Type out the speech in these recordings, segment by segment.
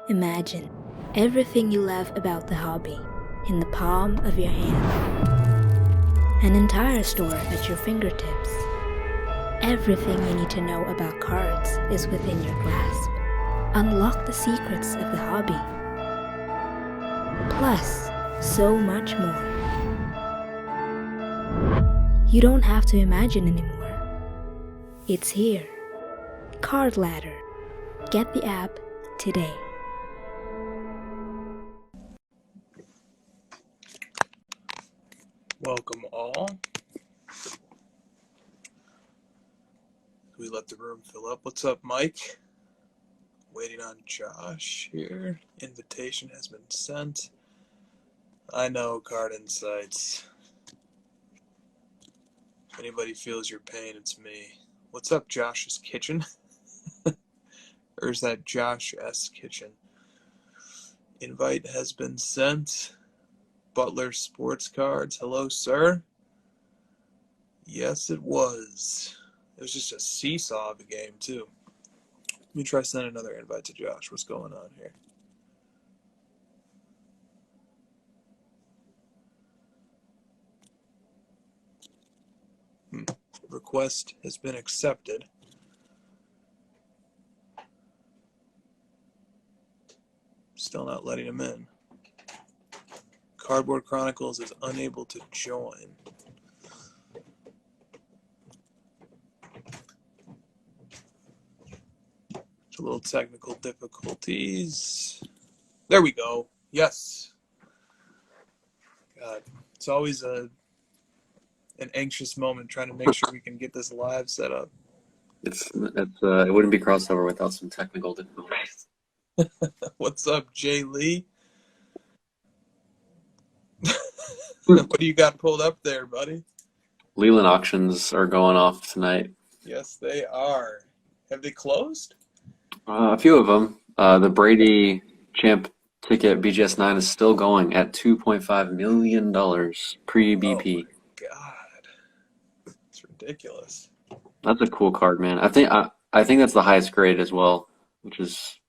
Imagine everything you love about the hobby in the palm of your hand. An entire store at your fingertips. Everything you need to know about cards is within your grasp. Unlock the secrets of the hobby. Plus, so much more. You don't have to imagine anymore. It's here. Card Ladder. Get the app today. Welcome all. We let the room fill up. What's up, Mike? Waiting on Josh here. Invitation has been sent. I know, Card Insights. If anybody feels your pain, it's me. What's up, Josh's Kitchen? Or is that Josh S. Kitchen? Invite has been sent. Butler Sports Cards. Hello, sir. Yes, it was. It was just a seesaw of a game, too. Let me try sending another invite to Josh. What's going on here? Request has been accepted. Still not letting him in. Cardboard Chronicles is unable to join. A little technical difficulties. There we go. Yes. God, it's always an anxious moment trying to make sure we can get this live set up. It wouldn't be crossover without some technical difficulties. What's up, Jay Lee? What do you got pulled up there, buddy? Leland Auctions are going off tonight. Yes, they are. Have they closed? A few of them. The Brady Champ ticket BGS 9 is still going at $2.5 million pre-BP. Oh my God, it's ridiculous. That's a cool card, man. I think that's the highest grade as well, which is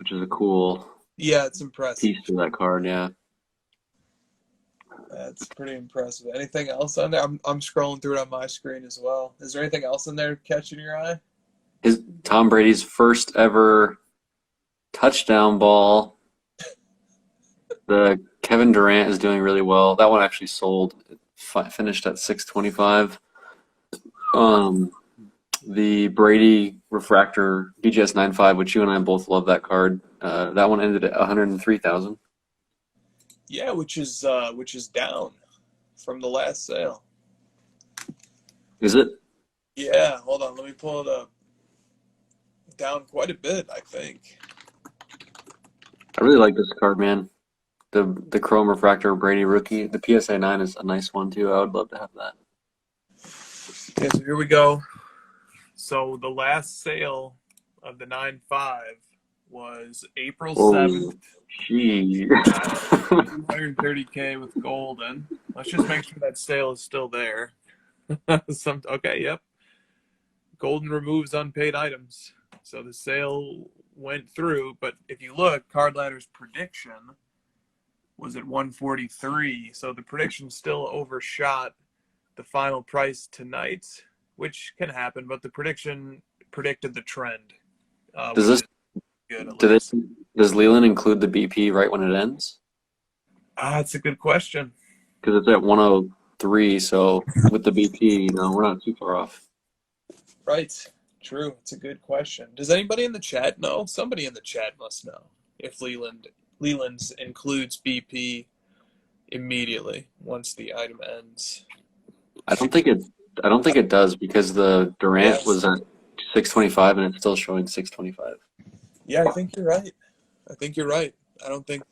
a cool it's impressive piece to that card. Yeah. That's pretty impressive. Anything else on there? I'm scrolling through it on my screen as well. Is there anything else in there catching your eye? Tom Brady's first ever touchdown ball. The Kevin Durant is doing really well. That one actually sold. Finished at $625. The Brady Refractor BGS 9.5, which you and I both love that card. That one ended at $103,000. Yeah, which is down from the last sale. Is it? Yeah, hold on, let me pull it up. Down quite a bit, I think. I really like this card, man. The Chrome Refractor Brady rookie. The PSA 9 is a nice one too. I would love to have that. Okay, so here we go. So the last sale of the 9.5 was April 7th. Gee. 230K with golden. Let's just make sure that sale is still there. Okay, yep. Golden removes unpaid items. So the sale went through, but if you look, Card Ladder's prediction was at 143. So the prediction still overshot the final price tonight, which can happen, but the prediction predicted the trend. Does Leland include the BP right when it ends? That's a good question. Because it's at 103, so with the BP, we're not too far off. Right. True. It's a good question. Does anybody in the chat know? Somebody in the chat must know if Leland's includes BP immediately once the item ends. I don't think it does because the Durant was at 625 and it's still showing 625. Yeah, I think you're right. I don't think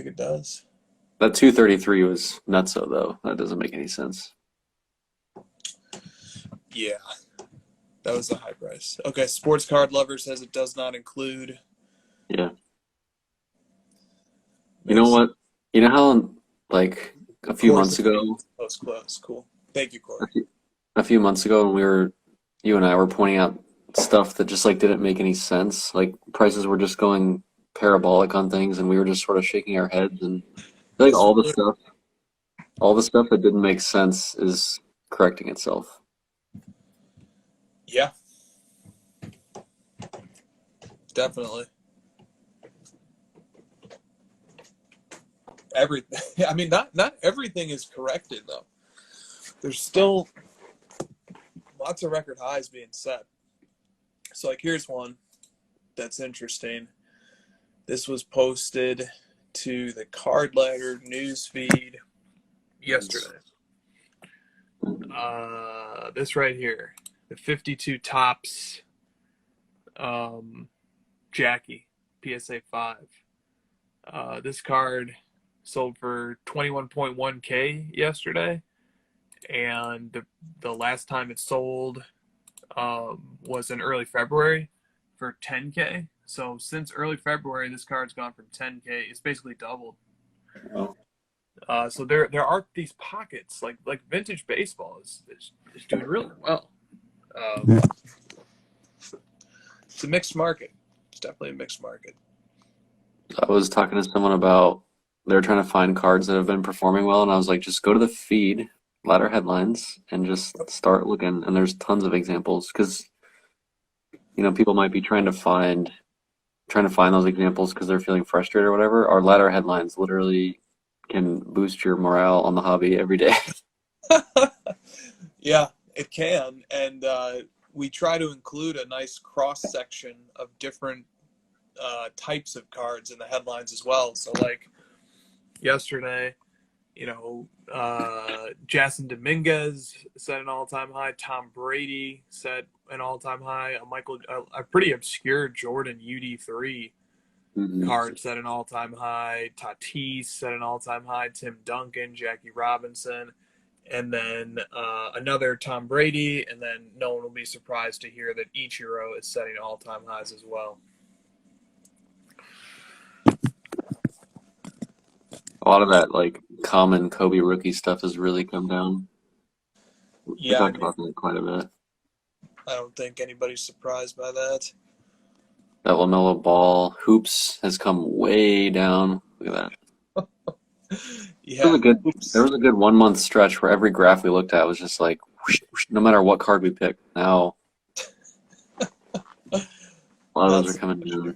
it does. That 233 was nutso though. That doesn't make any sense. Yeah. That was a high price. Okay, Sports Card Lover says it does not include. Yeah. You know what? You know how like a few months ago. Close. Cool. Thank you, Corey. A few months ago when you and I were pointing out stuff that just like didn't make any sense. Like prices were just going parabolic on things, and we were just sort of shaking our heads. And I feel like all the stuff that didn't make sense is correcting itself. Yeah, definitely. Everything. I mean, not everything is corrected though. There's still lots of record highs being set. So like, here's one that's interesting. This was posted to the Card Ladder news feed yesterday. This right here, the 52 Tops Jackie PSA 5. This card sold for 21.1K yesterday, and the last time it sold was in early February for 10K. So since early February, this card's gone from 10K. It's basically doubled. Oh. So there are these pockets, like vintage baseball is doing really well. It's a mixed market. It's definitely a mixed market. I was talking to someone about they're trying to find cards that have been performing well, and I was like, just go to the feed, ladder headlines, and just start looking. And there's tons of examples because people might be trying to find those examples because they're feeling frustrated or whatever. Our ladder headlines literally can boost your morale on the hobby every day. Yeah, it can, and we try to include a nice cross section of different types of cards in the headlines as well. So like yesterday, Jason Dominguez set an all-time high. Tom Brady set an all-time high. A pretty obscure Jordan UD3 card set an all-time high. Tatis set an all-time high. Tim Duncan, Jackie Robinson, and then another Tom Brady. And then no one will be surprised to hear that Ichiro is setting all-time highs as well. A lot of that like common Kobe rookie stuff has really come down. We talked about that quite a bit. I don't think anybody's surprised by that. That LaMelo Ball hoops has come way down. Look at that. Yeah, there was a good 1 month stretch where every graph we looked at was just like, whoosh, whoosh, no matter what card we picked. Now, a lot of those are coming down.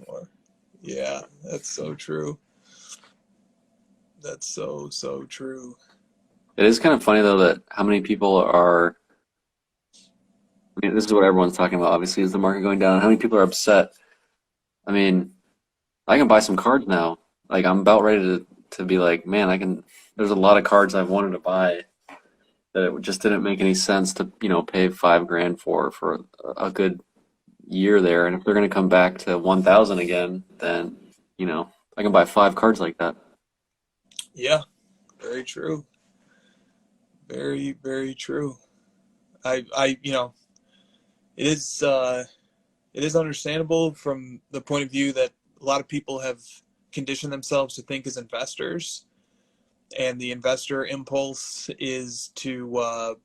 Yeah, that's so true. That's so true. It is kind of funny though that how many people are. I mean, this is what everyone's talking about. Obviously, is the market going down? How many people are upset? I mean, I can buy some cards now. Like I'm about ready to be like, man, there's a lot of cards I've wanted to buy that it just didn't make any sense to pay $5,000 for a good year there. And if they're going to come back to 1,000 again, then I can buy 5 cards like that. Yeah, very true. Very, very true. It is understandable from the point of view that a lot of people have conditioned themselves to think as investors, and the investor impulse is to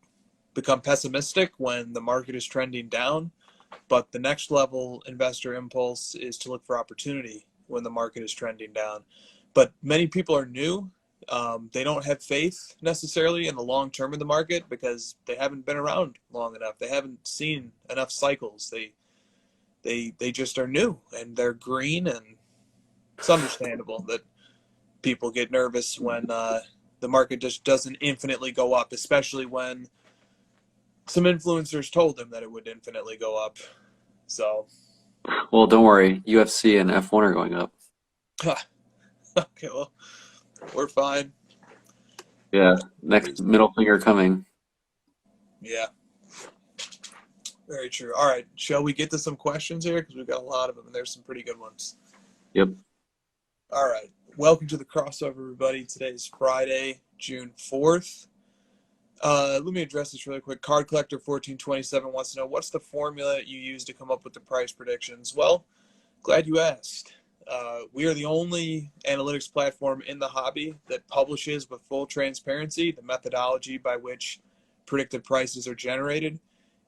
become pessimistic when the market is trending down. But the next level investor impulse is to look for opportunity when the market is trending down. But many people are new. They don't have faith necessarily in the long term of the market because they haven't been around long enough. They haven't seen enough cycles. They just are new and they're green, and it's understandable that people get nervous when the market just doesn't infinitely go up, especially when some influencers told them that it would infinitely go up. So, well, don't worry, UFC and F1 are going up. Okay, well, we're fine. Yeah, next middle finger coming. Yeah, very true. All right, shall we get to some questions here? Because we've got a lot of them, and there's some pretty good ones. Yep. All right, welcome to the crossover, everybody. Today is Friday, June 4th. Let me address this really quick. Card Collector 1427 wants to know, what's the formula you use to come up with the price predictions? Well, glad you asked. We are the only analytics platform in the hobby that publishes with full transparency the methodology by which predicted prices are generated.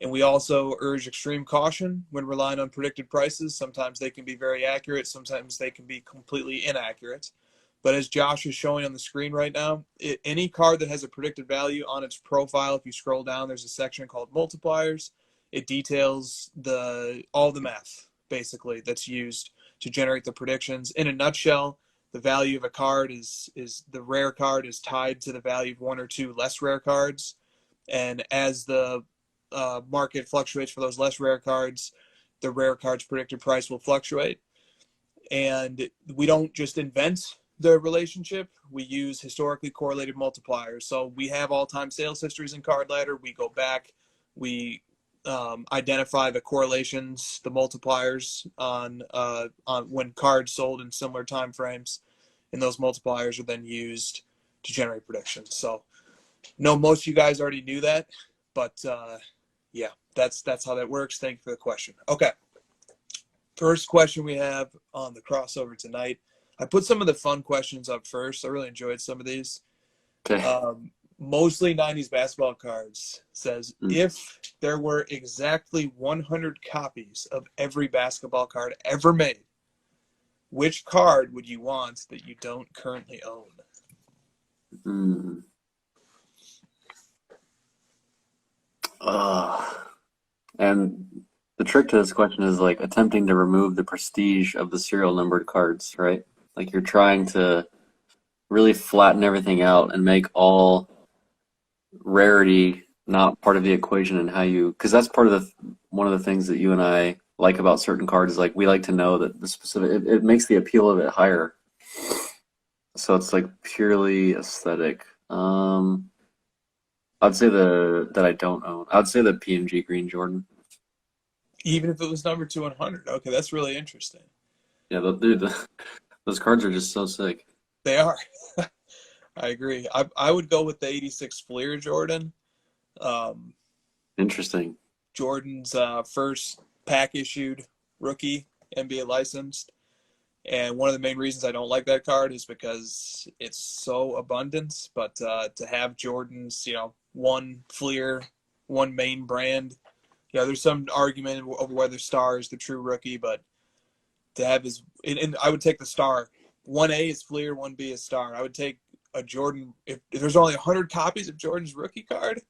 And we also urge extreme caution when relying on predicted prices. Sometimes they can be very accurate. Sometimes they can be completely inaccurate. But as Josh is showing on the screen right now, any card that has a predicted value on its profile, if you scroll down, there's a section called multipliers. It details all the math, basically, that's used to generate the predictions. In a nutshell, the value of a card is the rare card is tied to the value of one or two less rare cards. And as the market fluctuates for those less rare cards, the rare cards predicted price will fluctuate. And we don't just invent the relationship. We use historically correlated multipliers. So we have all-time sales histories in Card Ladder. We go back, we identify the correlations, the multipliers on when cards sold in similar time frames, and those multipliers are then used to generate predictions. So, no, most of you guys already knew that, but yeah, that's how that works. Thank you for the question. Okay, first question we have on the crossover tonight. I put some of the fun questions up first. I really enjoyed some of these. Okay. Mostly 90s basketball cards. Says, if there were exactly 100 copies of every basketball card ever made, which card would you want that you don't currently own? And the trick to this question is like attempting to remove the prestige of the serial numbered cards, right? Like you're trying to really flatten everything out and make all rarity not part of the equation, and how you, because that's part of one of the things that you and I like about certain cards is like we like to know that the specific, it makes the appeal of it higher. So it's like purely aesthetic. I'd say that I don't own. I'd say the PMG Green Jordan. Even if it was number 200. Okay, that's really interesting. Yeah, dude, those cards are just so sick. They are. I agree. I would go with the 86 Fleer Jordan. Interesting. Jordan's first pack issued rookie, NBA licensed. And one of the main reasons I don't like that card is because it's so abundant. But to have Jordan's, one Fleer, one main brand, there's some argument over whether Star is the true rookie, but to have his, and I would take the Star. 1A is Fleer, 1B is Star. I would take a Jordan, if there's only 100 copies of Jordan's rookie card,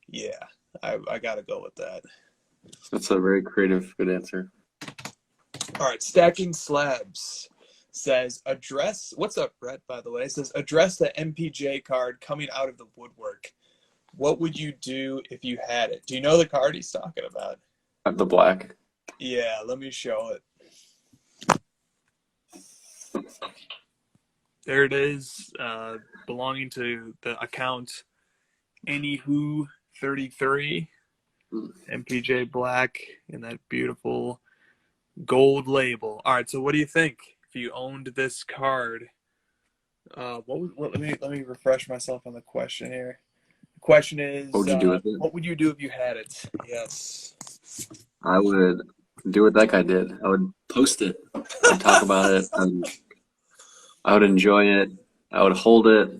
yeah, I got to go with that. That's a very creative, good answer. All right, Stacking Slabs says, what's up, Brett, by the way? It says, address the MPJ card coming out of the woodwork. What would you do if you had it? Do you know the card he's talking about? The black. Yeah, let me show it. There it is, belonging to the account Anywho33, MPJ Black, in that beautiful gold label. All right, so what do you think if you owned this card? Let me refresh myself on the question here. The question is, what would you do with it? What would you do if you had it? Yes. I would do what that guy did. I would post it and talk about it, and I would enjoy it. I would hold it.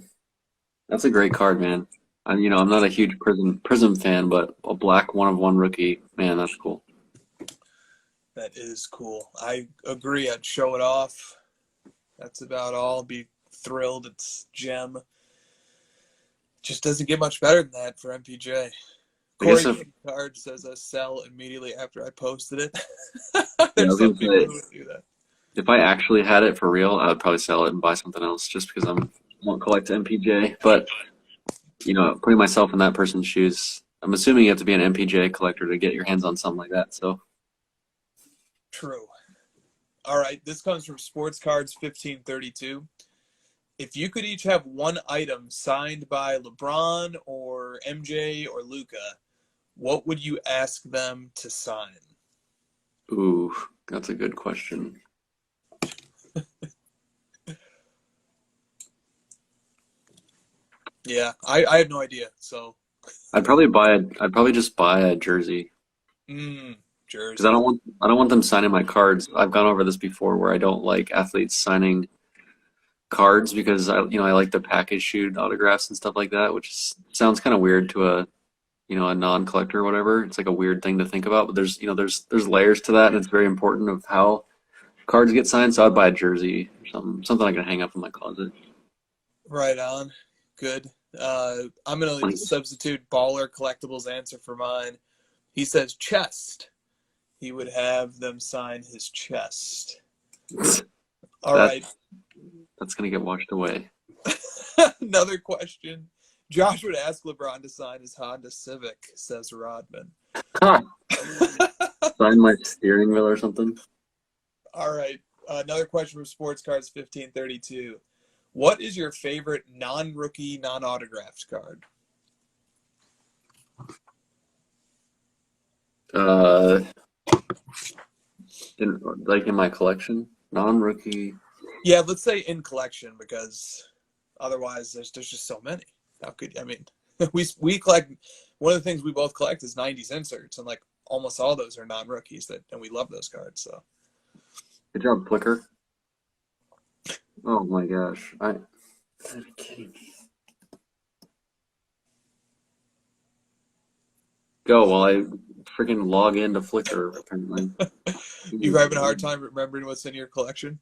That's a great card, man. I'm not a huge Prism fan, but a black 1/1 rookie, man, that's cool. That is cool. I agree. I'd show it off. That's about all. Be thrilled. It's gem. Just doesn't get much better than that for MPJ. Corey Card says I sell immediately after I posted it. There's some people who would do that. If I actually had it for real, I would probably sell it and buy something else just because I won't collect MPJ. But, putting myself in that person's shoes, I'm assuming you have to be an MPJ collector to get your hands on something like that. So, true. All right, this comes from Sports Cards 1532. If you could each have one item signed by LeBron or MJ or Luka, what would you ask them to sign? Ooh, that's a good question. Yeah, I have no idea. So I'd probably just buy a jersey. Jersey. Because I don't want them signing my cards. I've gone over this before where I don't like athletes signing cards because I like the package shoot autographs and stuff like that, which sounds kind of weird to a a non-collector or whatever. It's like a weird thing to think about, but there's layers to that, and it's very important of how cards get signed. So I'd buy a jersey or something I can hang up in my closet. Right on. Good. I'm going to substitute Baller Collectibles answer for mine. He says chest. He would have them sign his chest. All right. That's going to get washed away. Another question. Josh would ask LeBron to sign his Honda Civic, says Rodman. Sign my steering wheel or something. All right. Another question from Sports Cards 1532. What is your favorite non-rookie, non-autographed card? In my collection, non-rookie. Yeah, let's say in collection, because otherwise there's just so many. How could, I mean, we collect, one of the things we both collect is 90s inserts, and like almost all those are non-rookies, and we love those cards. So Good job, Flicker. Oh my gosh. I'm kidding me. Go while I freaking log into Flickr, apparently. You having a hard time remembering what's in your collection?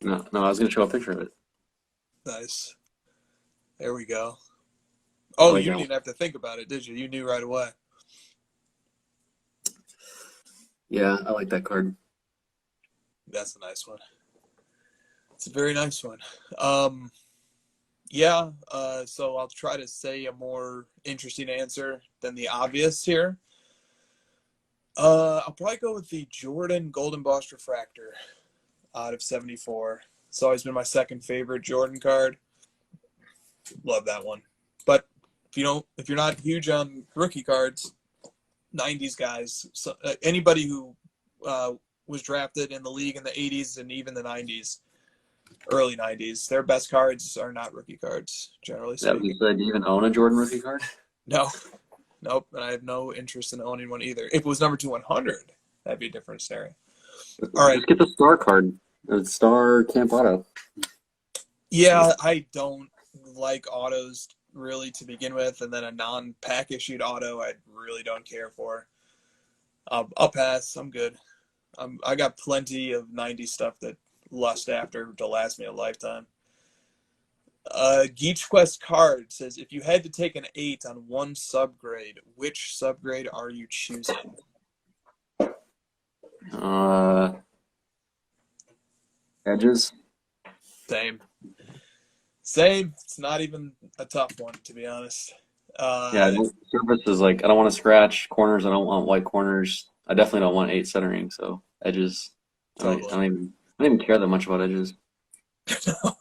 No, I was going to show a picture of it. Nice. There we go. Oh, There we you go. didn't even have to think about it, did you? You knew right away. Yeah, I like that card. That's a nice one. It's a very nice one. Yeah, so I'll try to say a more interesting answer than the obvious here. I'll probably go with the Jordan Golden Boss Refractor out of 74. It's always been my second favorite Jordan card. Love that one. But if you're not huge on rookie cards, 90s guys, so, anybody who was drafted in the league in the 80s and even the 90s, early 90s, their best cards are not rookie cards, generally Yeah, speaking. you said, do you even own a Jordan rookie card? No. Nope. And I have no interest in owning one either. If it was number 100, that'd be a different scenario. All right. Just get the Star card. The Star Camp Auto. Yeah, I don't like autos really to begin with, and then a non-pack issued auto I really don't care for. I'll pass. I'm good. I got plenty of 90s stuff that lust after to last me a lifetime. Geach Quest Card says, if you had to take an 8 on one subgrade, which subgrade are you choosing? Edges. Same. It's not even a tough one, to be honest. Yeah, surface is like, I don't want to scratch corners. I don't want white corners. I definitely don't want 8 centering. So edges. Totally. I don't even care that much about edges. No,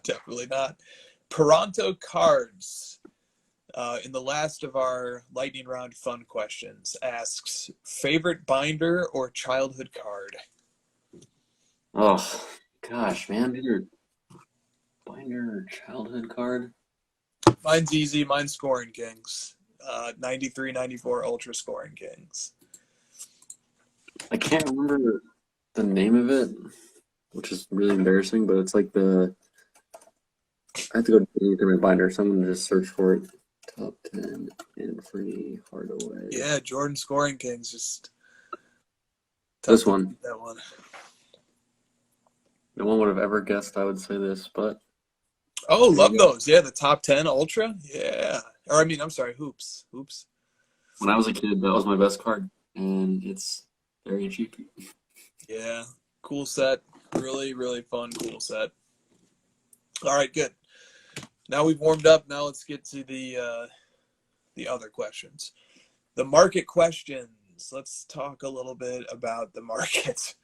definitely not. Peranto Cards, in the last of our lightning round fun questions, asks, favorite binder or childhood card? Oh, gosh, man. These are binder or childhood card. Mine's easy. Mine's Scoring Kings. 93, 94 Ultra Scoring Kings. I can't remember the name of it, which is really embarrassing, but it's like I have to go to my binder, so I'm going to just search for it. Top 10 and free Hardaway. Yeah, Jordan Scoring Kings. Just this one. That one. No one would have ever guessed I would say this, but. Oh, love those. Yeah, the top 10 Ultra. Yeah. Or, I mean, I'm sorry, Hoops. When I was a kid, that was my best card, and it's very cheap. Yeah, cool set. Really, really fun, cool set. All right, good. Now we've warmed up. Now let's get to the other questions. The market questions. Let's talk a little bit about the market.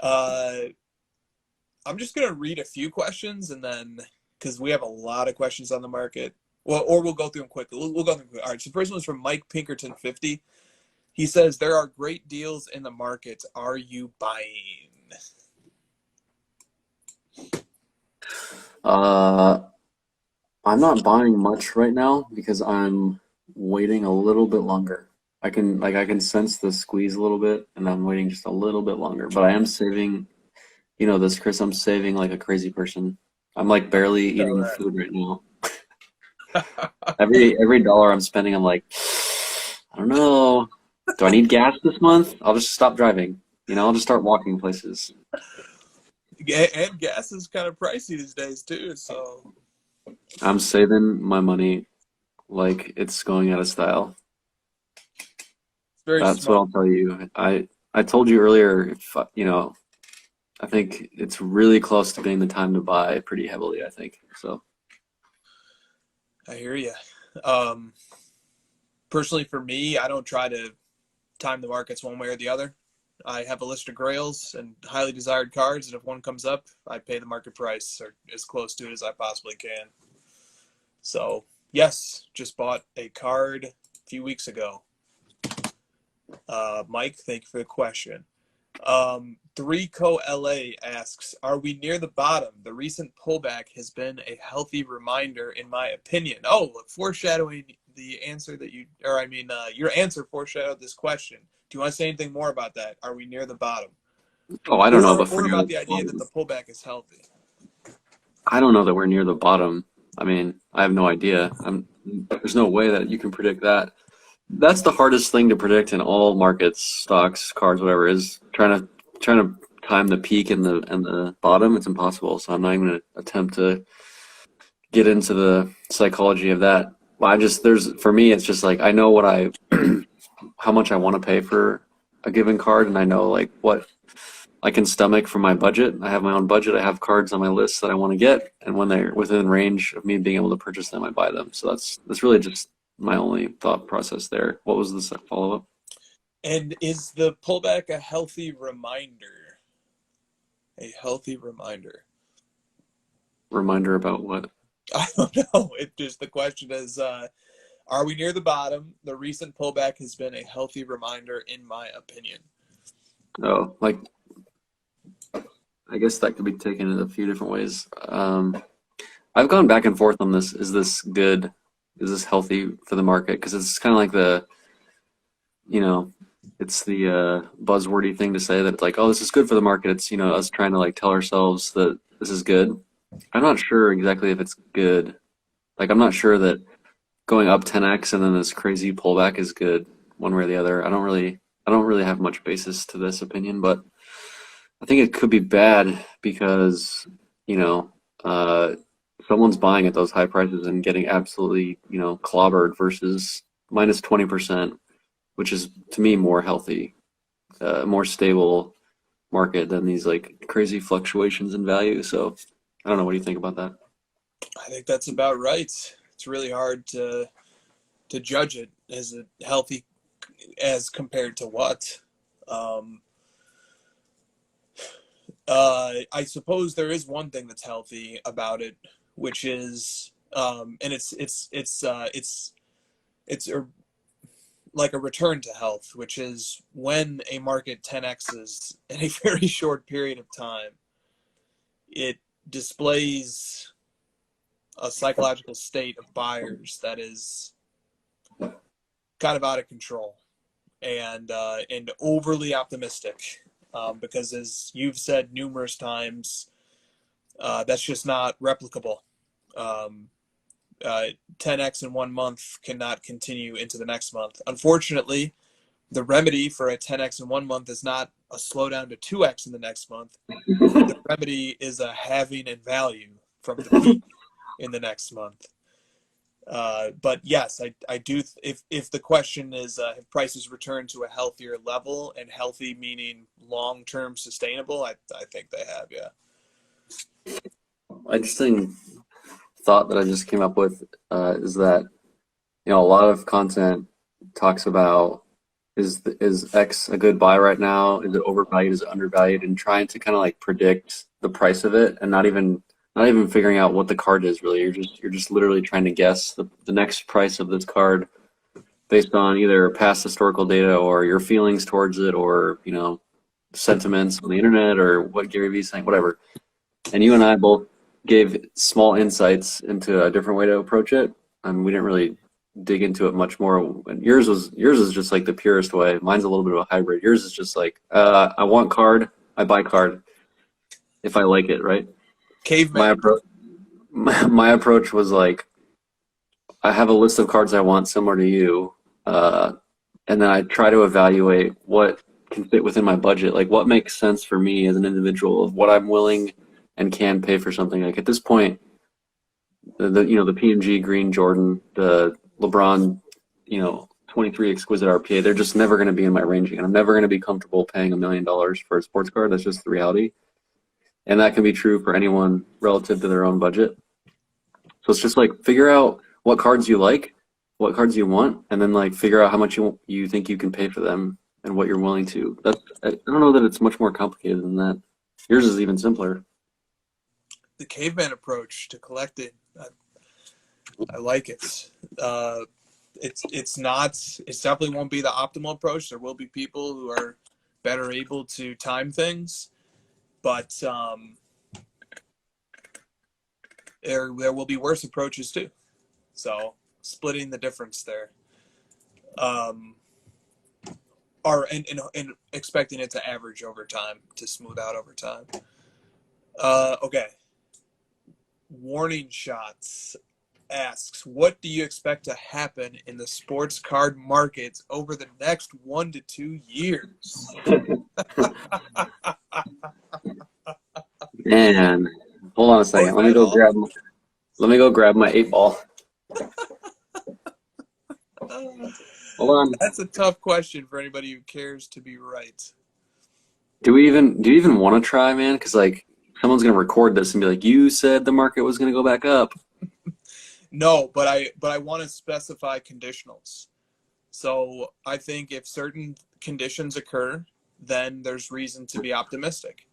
I'm just going to read a few questions, and then, because we have a lot of questions on the market, well, or we'll go through them quickly. We'll go through them quickly. All right, so the first one's from Mike Pinkerton 50. He says, there are great deals in the market. Are you buying? I'm not buying much right now because I'm waiting a little bit longer. I can sense the squeeze a little bit, and I'm waiting just a little bit longer. But I am saving, this, Chris. I'm saving like a crazy person. I'm like barely eating food right now. Every dollar I'm spending, I'm like, I don't know. Do I need gas this month? I'll just stop driving. I'll just start walking places. And gas is kind of pricey these days too. So I'm saving my money like it's going out of style. it's very That's what smart. I'll tell you. I told you earlier, if I think it's really close to being the time to buy pretty heavily, I think. So I hear you. Personally, for me, I don't try to time the markets one way or the other. I have a list of grails and highly desired cards, and if one comes up, I pay the market price or as close to it as I possibly can. So, yes, just bought a card a few weeks ago. Mike, thank you for the question. 3Co LA asks, are we near the bottom? The recent pullback has been a healthy reminder, in my opinion. Oh, foreshadowing the answer that your answer foreshadowed this question. Do you want to say anything more about that? Are we near the bottom? oh, I don't know, but Or about the idea that the pullback is healthy? I don't know that we're near the bottom. I mean, I have no idea. There's no way that you can predict that. That's the hardest thing to predict in all markets, stocks, cards, whatever, is trying to time the peak and the bottom. It's impossible. So I'm not even going to attempt to get into the psychology of that. For me, it's just like I know how much I want to pay for a given card, and I know like what I can stomach for my budget. I have my own budget. I have cards on my list that I want to get, and when they're within range of me being able to purchase them, I buy them. So that's really just my only thought process there. What was the follow-up? And is the pullback a healthy reminder? A healthy reminder. Reminder about what? I don't know. The question is, are we near the bottom? The recent pullback has been a healthy reminder, in my opinion. Oh, like I guess that could be taken in a few different ways. I've gone back and forth on this. Is this good? Is this healthy for the market? Because it's kind of like it's the buzzwordy thing to say that it's like, oh, this is good for the market. It's, us trying to like tell ourselves that this is good. I'm not sure exactly if it's good. Like, I'm not sure that going up 10x and then this crazy pullback is good one way or the other. I don't really have much basis to this opinion, but I think it could be bad because, someone's buying at those high prices and getting absolutely, clobbered versus minus 20%, which is to me more healthy, more stable market than these like crazy fluctuations in value. So I don't know. What do you think about that? I think that's about right. It's really hard to judge it as a healthy as compared to what. I suppose there is one thing that's healthy about it, which is, and it's like a return to health, which is when a market 10x's in a very short period of time, it displays a psychological state of buyers that is kind of out of control and overly optimistic, because as you've said numerous times, that's just not replicable. 10x in 1 month cannot continue into the next month. Unfortunately, the remedy for a 10x in 1 month is not a slowdown to 2x in the next month. The remedy is a halving in value from the peak in the next month. But yes, I do. If the question is, have prices returned to a healthier level, and healthy meaning long-term sustainable, I think they have, yeah. Interesting thought that I just came up with is that a lot of content talks about is X a good buy right now? Is it overvalued? Is it undervalued? And trying to kind of like predict the price of it, and not even figuring out what the card is really. You're just literally trying to guess the next price of this card based on either past historical data or your feelings towards it, or sentiments on the internet, or what Gary Vee's saying, whatever. And you and I both gave small insights into a different way to approach it, and we didn't really dig into it much more. And yours is just like the purest way. Mine's a little bit of a hybrid. Yours is just like, I want card, I buy card if I like it, right? Caveman. My approach was like, I have a list of cards I want similar to you, and then I try to evaluate what can fit within my budget, like what makes sense for me as an individual of what I'm willing and can pay for something. Like at this point, the PMG Green Jordan, the LeBron, 23 exquisite RPA, they're just never going to be in my range again. I'm never going to be comfortable paying $1 million for a sports card. That's just the reality. And that can be true for anyone relative to their own budget. So it's just like figure out what cards you like, what cards you want, and then like figure out how much you think you can pay for them and what you're willing to. I don't know that it's much more complicated than that. Yours is even simpler. The caveman approach to collecting, I like it. It's definitely won't be the optimal approach. There will be people who are better able to time things, but there will be worse approaches too. So splitting the difference there, and expecting it to average over time, to smooth out over time. Okay. Warning Shots asks, what do you expect to happen in the sports card markets over the next 1 to 2 years? Man, hold on a second. Let me go grab my 8-ball. Hold on. That's a tough question for anybody who cares to be right. Do you even want to try, man? Because like someone's gonna record this and be like, "You said the market was gonna go back up." No, but I want to specify conditionals. So I think if certain conditions occur, then there's reason to be optimistic.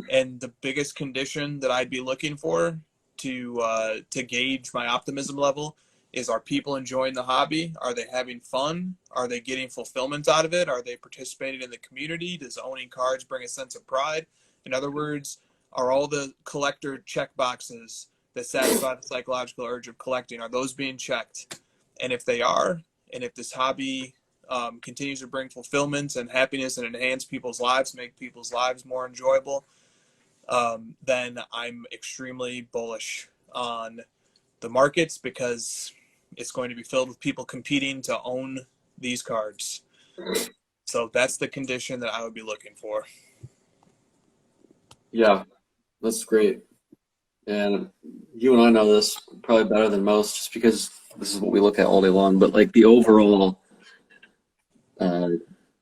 And the biggest condition that I'd be looking for to gauge my optimism level is, are people enjoying the hobby? Are they having fun? Are they getting fulfillment out of it? Are they participating in the community? Does owning cards bring a sense of pride? In other words, are all the collector check boxes that satisfy the psychological urge of collecting, are those being checked? And if they are, and if this hobby continues to bring fulfillment and happiness and enhance people's lives, make people's lives more enjoyable, then I'm extremely bullish on the markets, because it's going to be filled with people competing to own these cards. So that's the condition that I would be looking for. Yeah, that's great. And you and I know this probably better than most, just because this is what we look at all day long. But like the overall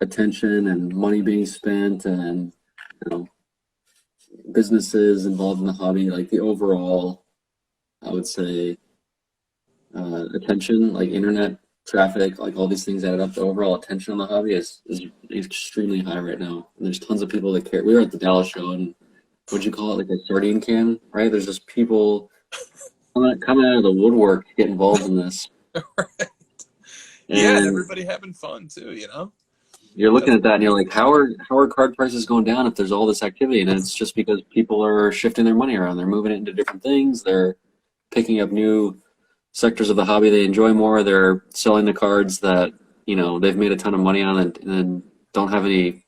attention and money being spent, and businesses involved in the hobby, like the overall, I would say, attention, like internet traffic, like all these things added up. The overall attention on the hobby is extremely high right now. And there's tons of people that care. We were at the Dallas show, and what'd you call it, like a sardine can, right? There's just people coming out of the woodwork to get involved in this. Right. Yeah, and everybody having fun too, You're looking at that and you're like, how are card prices going down if there's all this activity? And it's just because people are shifting their money around. They're moving it into different things. They're picking up new sectors of the hobby they enjoy more. They're selling the cards that they've made a ton of money on and don't have any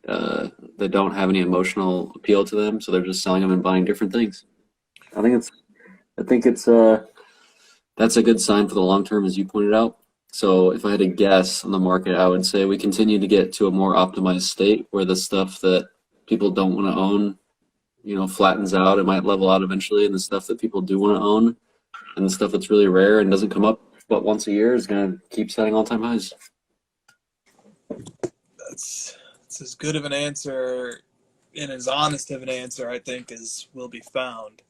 that don't have any emotional appeal to them, so they're just selling them and buying different things. I think it's that's a good sign for the long term, as you pointed out. So if I had to guess on the market, I would say we continue to get to a more optimized state where the stuff that people don't want to own, flattens out. It might level out eventually, and the stuff that people do want to own, and the stuff that's really rare and doesn't come up but once a year, is going to keep setting all-time highs. That's as good of an answer and as honest of an answer, I think, as will be found.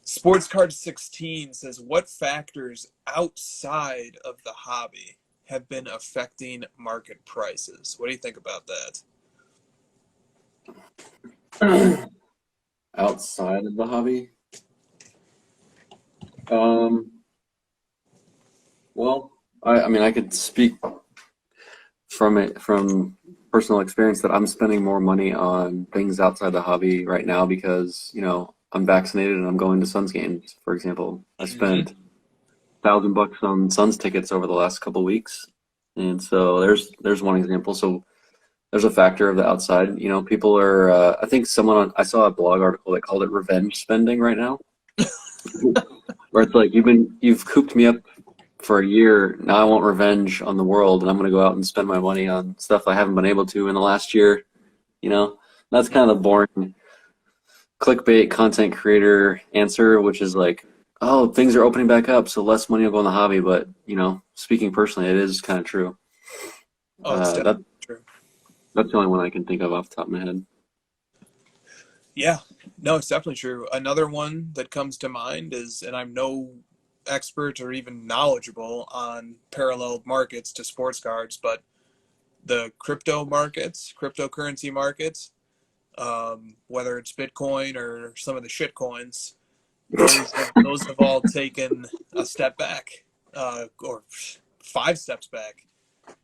Sports Card 16 says, what factors outside of the hobby have been affecting market prices? What do you think about that? Outside of the hobby? Well, I could speak from personal experience that I'm spending more money on things outside the hobby right now because, I'm vaccinated and I'm going to Suns games, for example. I spent $1,000 on Suns tickets over the last couple of weeks. And so there's one example. So there's a factor of the outside. People are, I think I saw a blog article that called it revenge spending right now. Where it's like, you've cooped me up for a year. Now I want revenge on the world, and I'm going to go out and spend my money on stuff I haven't been able to in the last year. You know, that's kind of the boring clickbait content creator answer, which is like, oh, things are opening back up, so less money will go in the hobby. But, speaking personally, it is kind of true. Oh, it's That definitely true. that's the only one I can think of off the top of my head. Yeah, no, it's definitely true. Another one that comes to mind is, and I'm no expert or even knowledgeable on parallel markets to sports cards, but the crypto markets, cryptocurrency markets, whether it's Bitcoin or some of the shit coins, those have all taken a step back, or 5 steps back.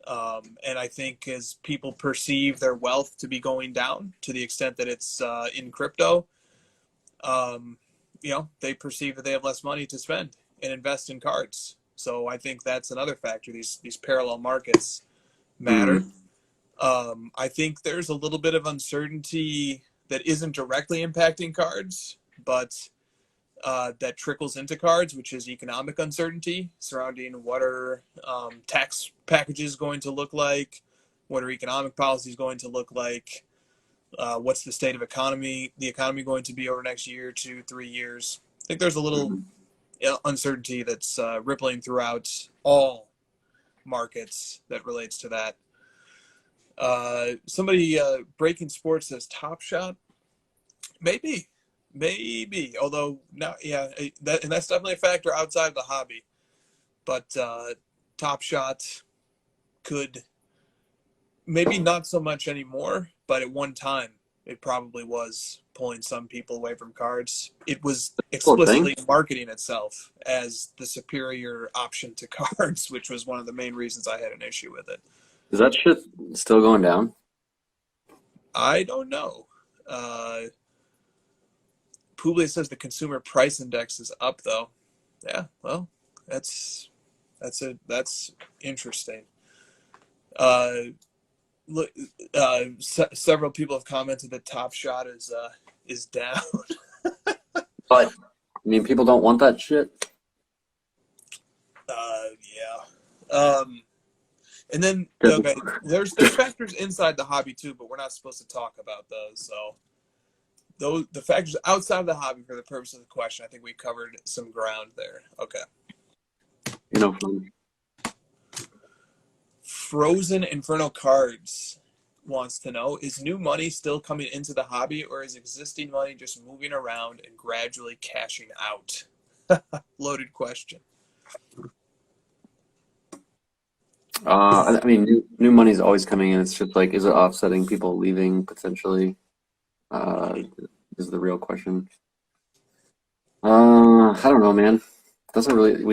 And I think as people perceive their wealth to be going down to the extent that it's in crypto, they perceive that they have less money to spend and invest in cards. So I think that's another factor. These parallel markets matter. I think there's a little bit of uncertainty that isn't directly impacting cards, but that trickles into cards, which is economic uncertainty surrounding what are tax packages going to look like, what are economic policies going to look like, what's the state of the economy going to be over the next year, 2, 3 years. I think there's a little uncertainty that's rippling throughout all markets that relates to that. Somebody breaking sports says Top Shot. Maybe. Although now, yeah, that's definitely a factor outside of the hobby. But Top Shot could, maybe not so much anymore, but at one time it probably was pulling some people away from cards. It was explicitly marketing itself as the superior option to cards, which was one of the main reasons I had an issue with it. Is that shit still going down? I don't know. Publius says the consumer price index is up, though. Yeah, well, that's interesting. Several people have commented that Top Shot is down. But people don't want that shit. Yeah. And then okay, there's factors inside the hobby too, but we're not supposed to talk about those. So the factors outside of the hobby, for the purpose of the question, I think we covered some ground there. Okay. Fun. Frozen Inferno Cards wants to know, is new money still coming into the hobby, or is existing money just moving around and gradually cashing out? Loaded question. New money's always coming in. It's just like, is it offsetting people leaving potentially? Is the real question. I don't know, man. We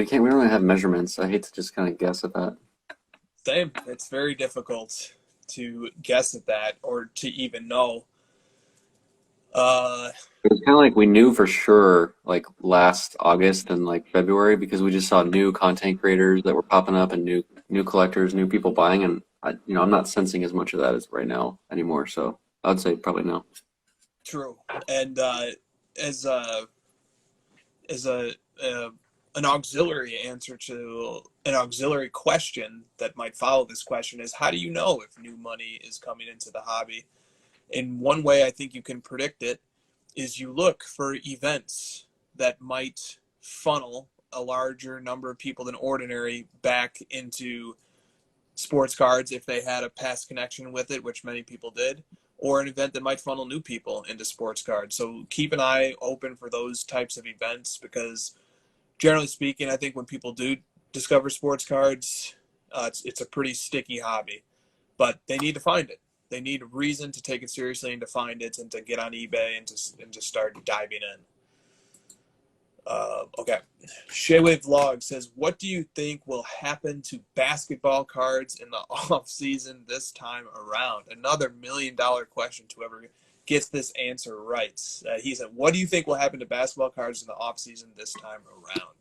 don't really have measurements. I hate to just kind of guess at that. Same. It's very difficult to guess at that or to even know. It was kind of like we knew for sure like last August and like February, because we just saw new content creators that were popping up and new collectors, new people buying, and I'm not sensing as much of that as right now anymore. So I would say probably no. True. And as an auxiliary answer to an auxiliary question that might follow this question is, how do you know if new money is coming into the hobby? And one way I think you can predict it is you look for events that might funnel a larger number of people than ordinary back into sports cards if they had a past connection with it, which many people did, or an event that might funnel new people into sports cards. So keep an eye open for those types of events, because generally speaking, I think when people do discover sports cards, it's a pretty sticky hobby, but they need to find it. They need a reason to take it seriously and to find it and to get on eBay and to start diving in. Okay. Shaywave Vlog says, what do you think will happen to basketball cards in the off season this time around? Another $1 million question to whoever gets this answer right. He said, what do you think will happen to basketball cards in the off season this time around?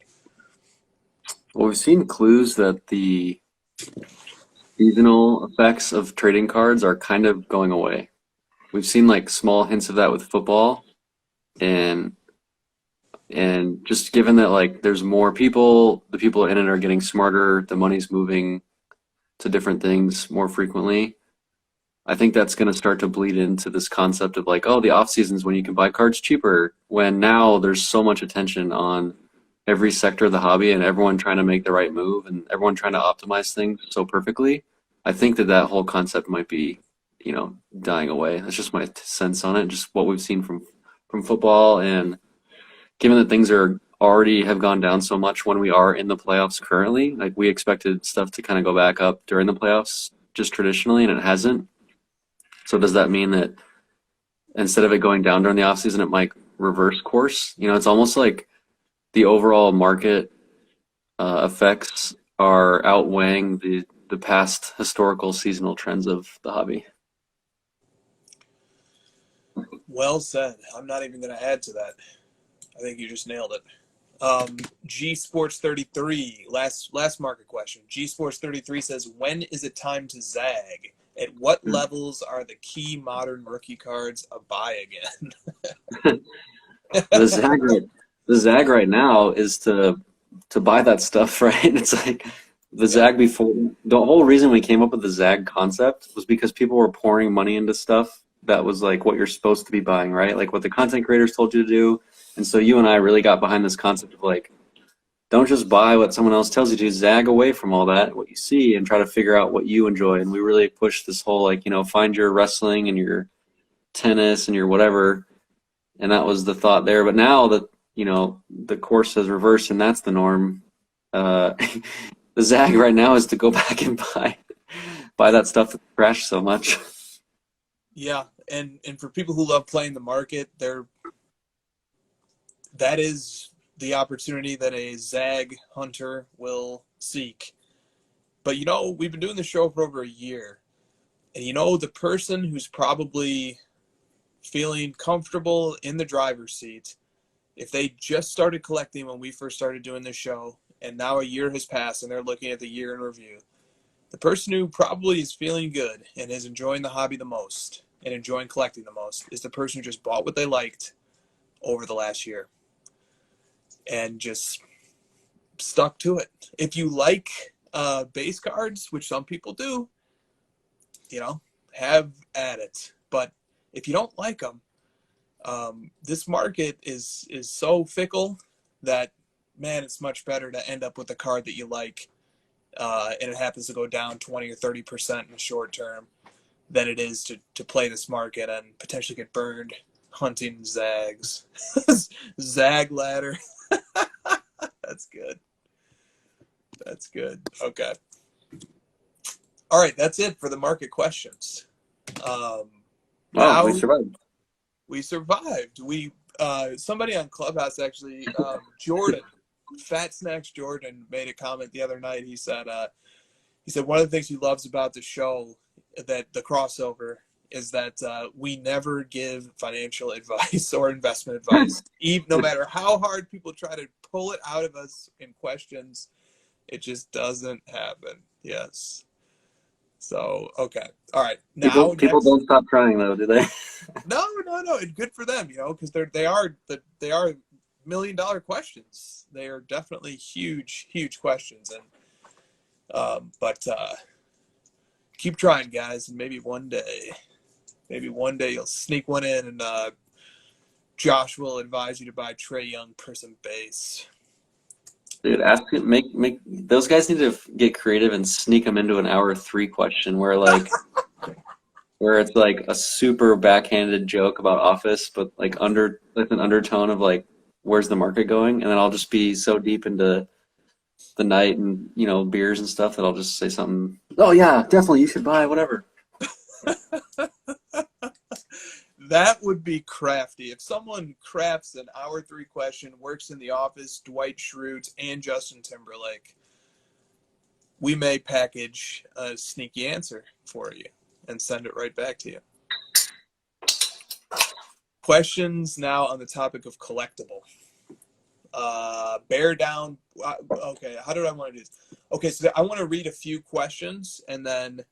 Well, we've seen clues that the seasonal effects of trading cards are kind of going away. We've seen like small hints of that with football, and And just given that like there's more people, the people in it are getting smarter, the money's moving to different things more frequently. I think that's going to start to bleed into this concept of like, oh, the off seasons when you can buy cards cheaper, when now there's so much attention on every sector of the hobby and everyone trying to make the right move and everyone trying to optimize things so perfectly. I think that that whole concept might be, dying away. That's just my sense on it, just what we've seen from football, and given that things are already have gone down so much when we are in the playoffs currently, like we expected stuff to kind of go back up during the playoffs just traditionally, and it hasn't. So does that mean that instead of it going down during the offseason, it might reverse course? It's almost like the overall market effects are outweighing the past historical seasonal trends of the hobby. Well said. I'm not even going to add to that. I think you just nailed it. G Sports 33, last market question. G Sports 33 says, when is it time to zag? At what levels are the key modern rookie cards a buy again? The zag right now is to buy that stuff, right? It's like the zag before. The whole reason we came up with the zag concept was because people were pouring money into stuff that was like what you're supposed to be buying, right? Like what the content creators told you to do. And so you and I really got behind this concept of like, don't just buy what someone else tells you to. Zag away from all that, what you see, and try to figure out what you enjoy. And we really pushed this whole like, find your wrestling and your tennis and your whatever. And that was the thought there. But now that the course has reversed and that's the norm, the zag right now is to go back and buy that stuff that crashed so much. Yeah, and for people who love playing the market, that is the opportunity that a zag hunter will seek. But we've been doing the show for over a year, and the person who's probably feeling comfortable in the driver's seat, if they just started collecting when we first started doing this show, and now a year has passed and they're looking at the year in review, the person who probably is feeling good and is enjoying the hobby the most and enjoying collecting the most is the person who just bought what they liked over the last year and just stuck to it. If you like base cards, which some people do, have at it. But if you don't like them, this market is so fickle that, man, it's much better to end up with a card that you like and it happens to go down 20 or 30% in the short term than it is to play this market and potentially get burned hunting zags. Zag ladder. That's good. That's good. Okay. All right, that's it for the market questions. Wow, we survived. We survived. Somebody on Clubhouse actually, Jordan, Fat Snacks Jordan, made a comment the other night. He said one of the things he loves about the show, that the crossover, is that we never give financial advice or investment advice. Even no matter how hard people try to pull it out of us in questions, it just doesn't happen. Yes. So, okay. All right. Now people don't stop trying though, do they? No. It's good for them, because they are $1 million questions. They are definitely huge questions, and but keep trying, guys, and maybe one day you'll sneak one in, and Josh will advise you to buy Trae Young Prism base. Dude, make those guys need to get creative and sneak them into an hour 3 question where it's like a super backhanded joke about Office, but like with an undertone of like, where's the market going? And then I'll just be so deep into the night and beers and stuff that I'll just say something. Oh yeah, definitely you should buy whatever. That would be crafty. If someone crafts an hour 3 question, works in the office, Dwight Schrute and Justin Timberlake, we may package a sneaky answer for you and send it right back to you. Questions now on the topic of collectible. Bear down. Okay, how do I want to do this? Okay, so I want to read a few questions, and then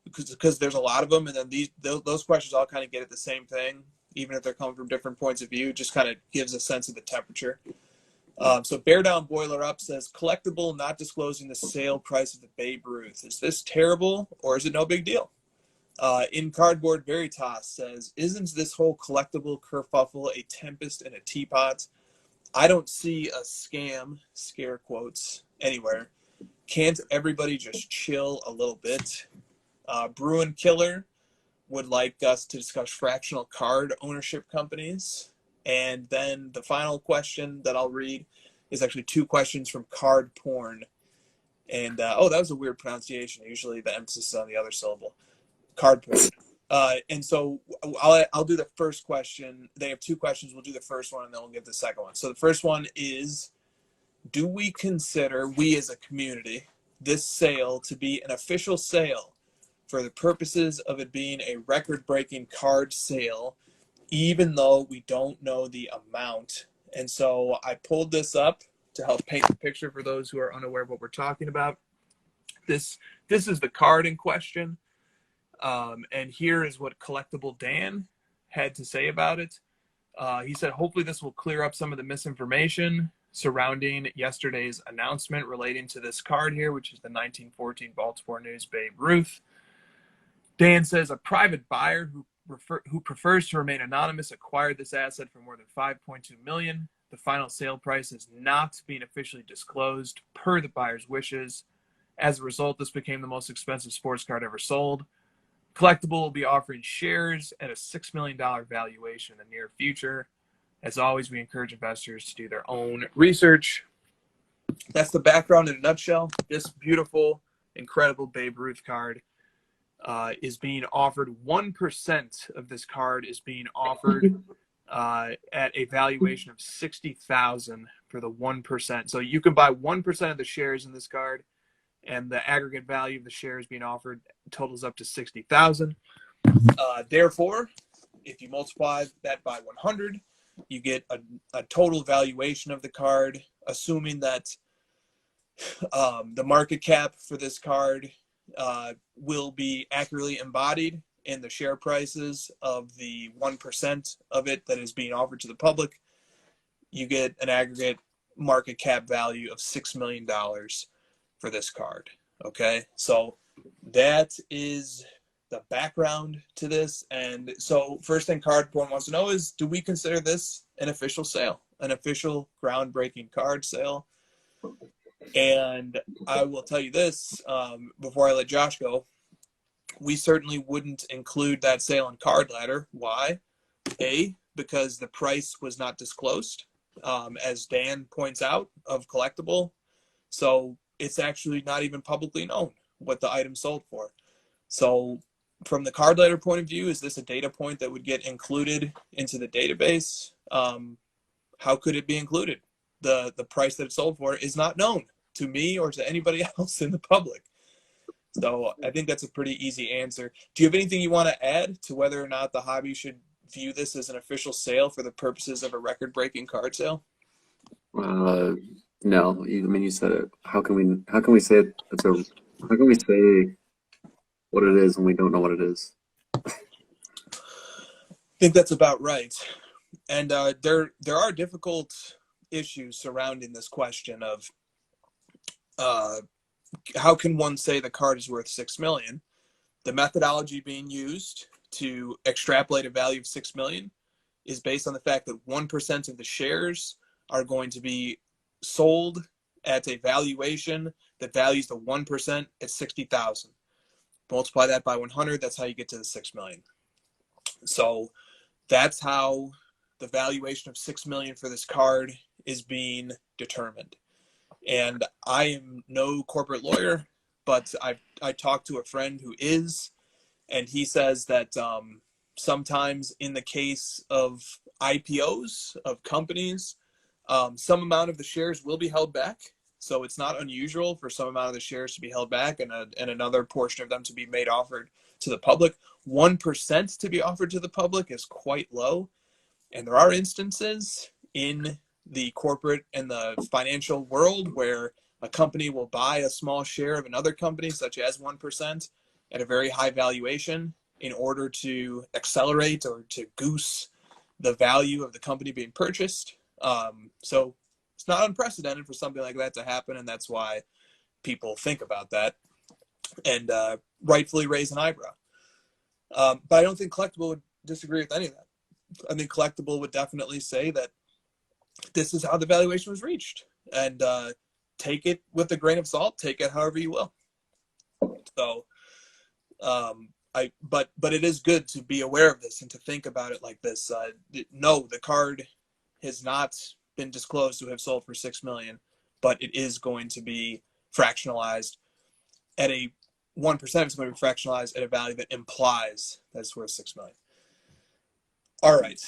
because there's a lot of them, and then those questions all kind of get at the same thing, even if they're coming from different points of view. Just kind of gives a sense of the temperature. So Bear Down Boiler Up says, collectible not disclosing the sale price of the Babe Ruth. Is this terrible or is it no big deal? In Cardboard Veritas says, isn't this whole collectible kerfuffle a tempest in a teapot? I don't see a scam, scare quotes, anywhere. Can't everybody just chill a little bit? Bruin Killer would like us to discuss fractional card ownership companies. And then the final question that I'll read is actually 2 questions from Card Porn. And, that was a weird pronunciation. Usually the emphasis is on the other syllable. Card Porn. And so I'll do the first question. They have 2 questions. We'll do the first one, and then we'll get the second one. So the first one is, do we consider, we as a community, this sale to be an official sale for the purposes of it being a record-breaking card sale, even though we don't know the amount? And so I pulled this up to help paint the picture for those who are unaware of what we're talking about. This is the card in question. And here is what Collectible Dan had to say about it. He said, hopefully this will clear up some of the misinformation surrounding yesterday's announcement relating to this card here, which is the 1914 Baltimore News Babe Ruth. Dan says, a private buyer who prefers to remain anonymous acquired this asset for more than $5.2 million. The final sale price is not being officially disclosed per the buyer's wishes. As a result, this became the most expensive sports card ever sold. Collectible will be offering shares at a $6 million valuation in the near future. As always, we encourage investors to do their own research. That's the background in a nutshell. This beautiful, incredible Babe Ruth card is being offered. 1% of this card is being offered at a valuation of $60,000 for the 1%. So you can buy 1% of the shares in this card, and the aggregate value of the shares being offered totals up to $60,000. Therefore, if you multiply that by 100, you get a total valuation of the card, assuming that the market cap for this card will be accurately embodied in the share prices of the 1% of it that is being offered to the public. You get an aggregate market cap value of $6 million for this card. Okay, so that is the background to this. And so first thing Card Porn wants to know is, do we consider this an official sale, an official groundbreaking card sale? And I will tell you this, before I let Josh go, we certainly wouldn't include that sale on Card Ladder. Why? A, because the price was not disclosed, as Dan points out, of Collectible. So it's actually not even publicly known what the item sold for. So from the Card Ladder point of view, is this a data point that would get included into the database? How could it be included? The price that it sold for is not known to me or to anybody else in the public. So I think that's a pretty easy answer. Do you have anything you want to add to whether or not the hobby should view this as an official sale for the purposes of a record-breaking card sale? No, you said it. How can we say it? How can we say what it is when we don't know what it is? I think that's about right. And there are difficult issues surrounding this question of how can one say the card is worth $6 million? The methodology being used to extrapolate a value of $6 million is based on the fact that 1% of the shares are going to be sold at a valuation that values the 1% at $60,000. Multiply that by 100, that's how you get to the $6 million. So that's how the valuation of $6 million for this card is being determined. And I am no corporate lawyer, but I talked to a friend who is, and he says that sometimes in the case of IPOs of companies, some amount of the shares will be held back. So it's not unusual for some amount of the shares to be held back and another portion of them to be made offered to the public. 1% to be offered to the public is quite low. And there are instances in the corporate and the financial world where a company will buy a small share of another company, such as 1%, at a very high valuation in order to accelerate or to goose the value of the company being purchased. So It's not unprecedented for something like that to happen, and that's why people think about that and rightfully raise an eyebrow. But I don't think Collectible would disagree with any of that. I think Collectible would definitely say that this is how the valuation was reached, and take it with a grain of salt, take it however you will. So, but it is good to be aware of this and to think about it like this. No, the card has not been disclosed to have sold for $6 million, but it is going to be fractionalized at a 1% is going to be fractionalized at a value that implies that's worth $6 million. All right,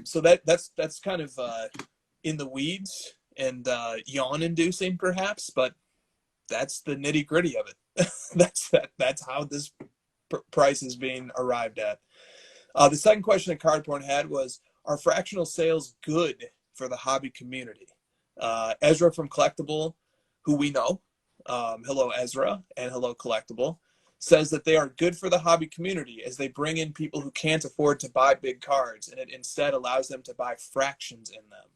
so that's kind of in the weeds and yawn-inducing, perhaps, but that's the nitty-gritty of it. That's how this price is being arrived at. The second question that Cardporn had was, are fractional sales good for the hobby community? Ezra from Collectible, who we know, hello Ezra and hello Collectible, says that they are good for the hobby community as they bring in people who can't afford to buy big cards, and it instead allows them to buy fractions in them.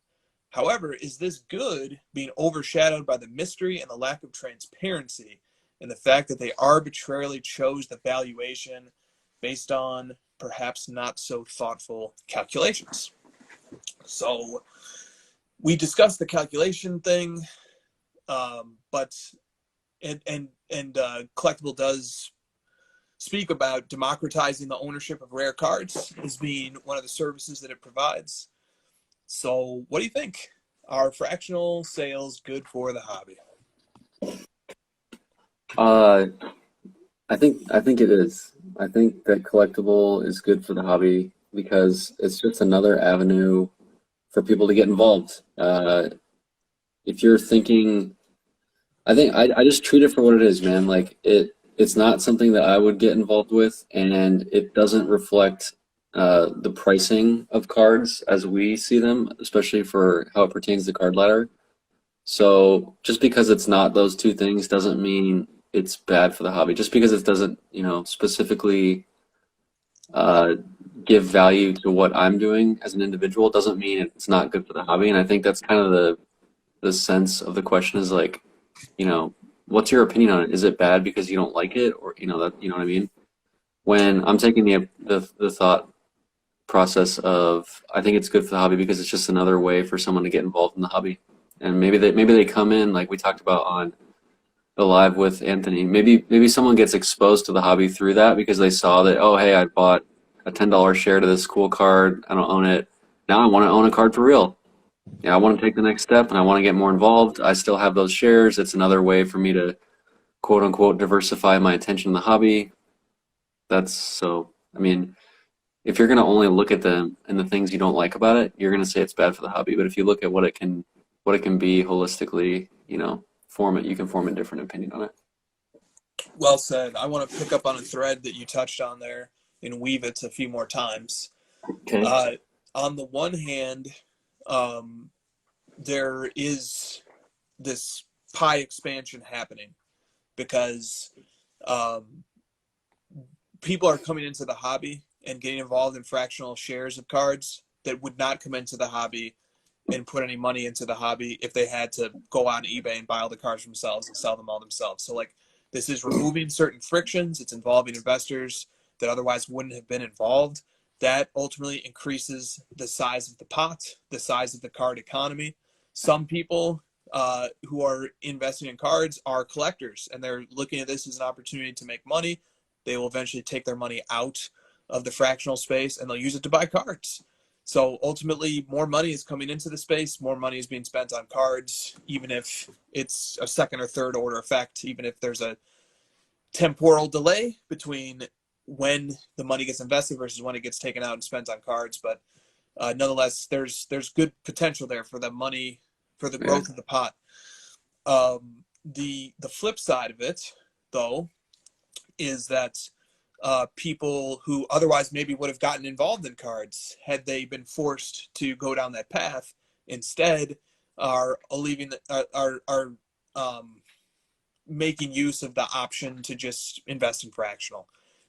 However, is this good being overshadowed by the mystery and the lack of transparency and the fact that they arbitrarily chose the valuation based on perhaps not so thoughtful calculations? So we discussed the calculation thing, but Collectible does speak about democratizing the ownership of rare cards as being one of the services that it provides. So what do you think? Are fractional sales good for the hobby? I think it is. I think that Collectible is good for the hobby because it's just another avenue for people to get involved. If you're thinking, I think I just treat it for what it is, man. Like it's not something that I would get involved with, and it doesn't reflect the pricing of cards as we see them, especially for how it pertains to card ladder. So just because it's not those two things doesn't mean it's bad for the hobby. Just because it doesn't, specifically give value to what I'm doing as an individual doesn't mean it's not good for the hobby. And I think that's kind of the sense of the question is like, what's your opinion on it? Is it bad because you don't like it, or that what I mean? When I'm taking the thought process of, I think it's good for the hobby because it's just another way for someone to get involved in the hobby, and maybe they come in like we talked about on the live with Anthony. Maybe someone gets exposed to the hobby through that because they saw that, oh hey, I bought a $10 share to this cool card. I don't own it. Now I want to own a card for real. Yeah, I want to take the next step and I want to get more involved. I still have those shares. It's another way for me to quote unquote diversify my attention in the hobby. If you're going to only look at them and the things you don't like about it, you're going to say it's bad for the hobby. But if you look at what it can be holistically, you can form a different opinion on it. Well said. I want to pick up on a thread that you touched on there and weave it a few more times. Okay. On the one hand, there is this pie expansion happening because people are coming into the hobby and getting involved in fractional shares of cards that would not come into the hobby and put any money into the hobby if they had to go on eBay and buy all the cards themselves and sell them all themselves. So this is removing certain frictions. It's involving investors that otherwise wouldn't have been involved. That ultimately increases the size of the pot, the size of the card economy. Some people who are investing in cards are collectors, and they're looking at this as an opportunity to make money. They will eventually take their money out of the fractional space, and they'll use it to buy cards. So ultimately, more money is coming into the space, more money is being spent on cards, even if it's a second or third order effect, even if there's a temporal delay between when the money gets invested versus when it gets taken out and spent on cards. But nonetheless, there's good potential there for the money, for the growth of the pot. The flip side of it, though, is that people who otherwise maybe would have gotten involved in cards had they been forced to go down that path, instead are making use of the option to just invest in fractional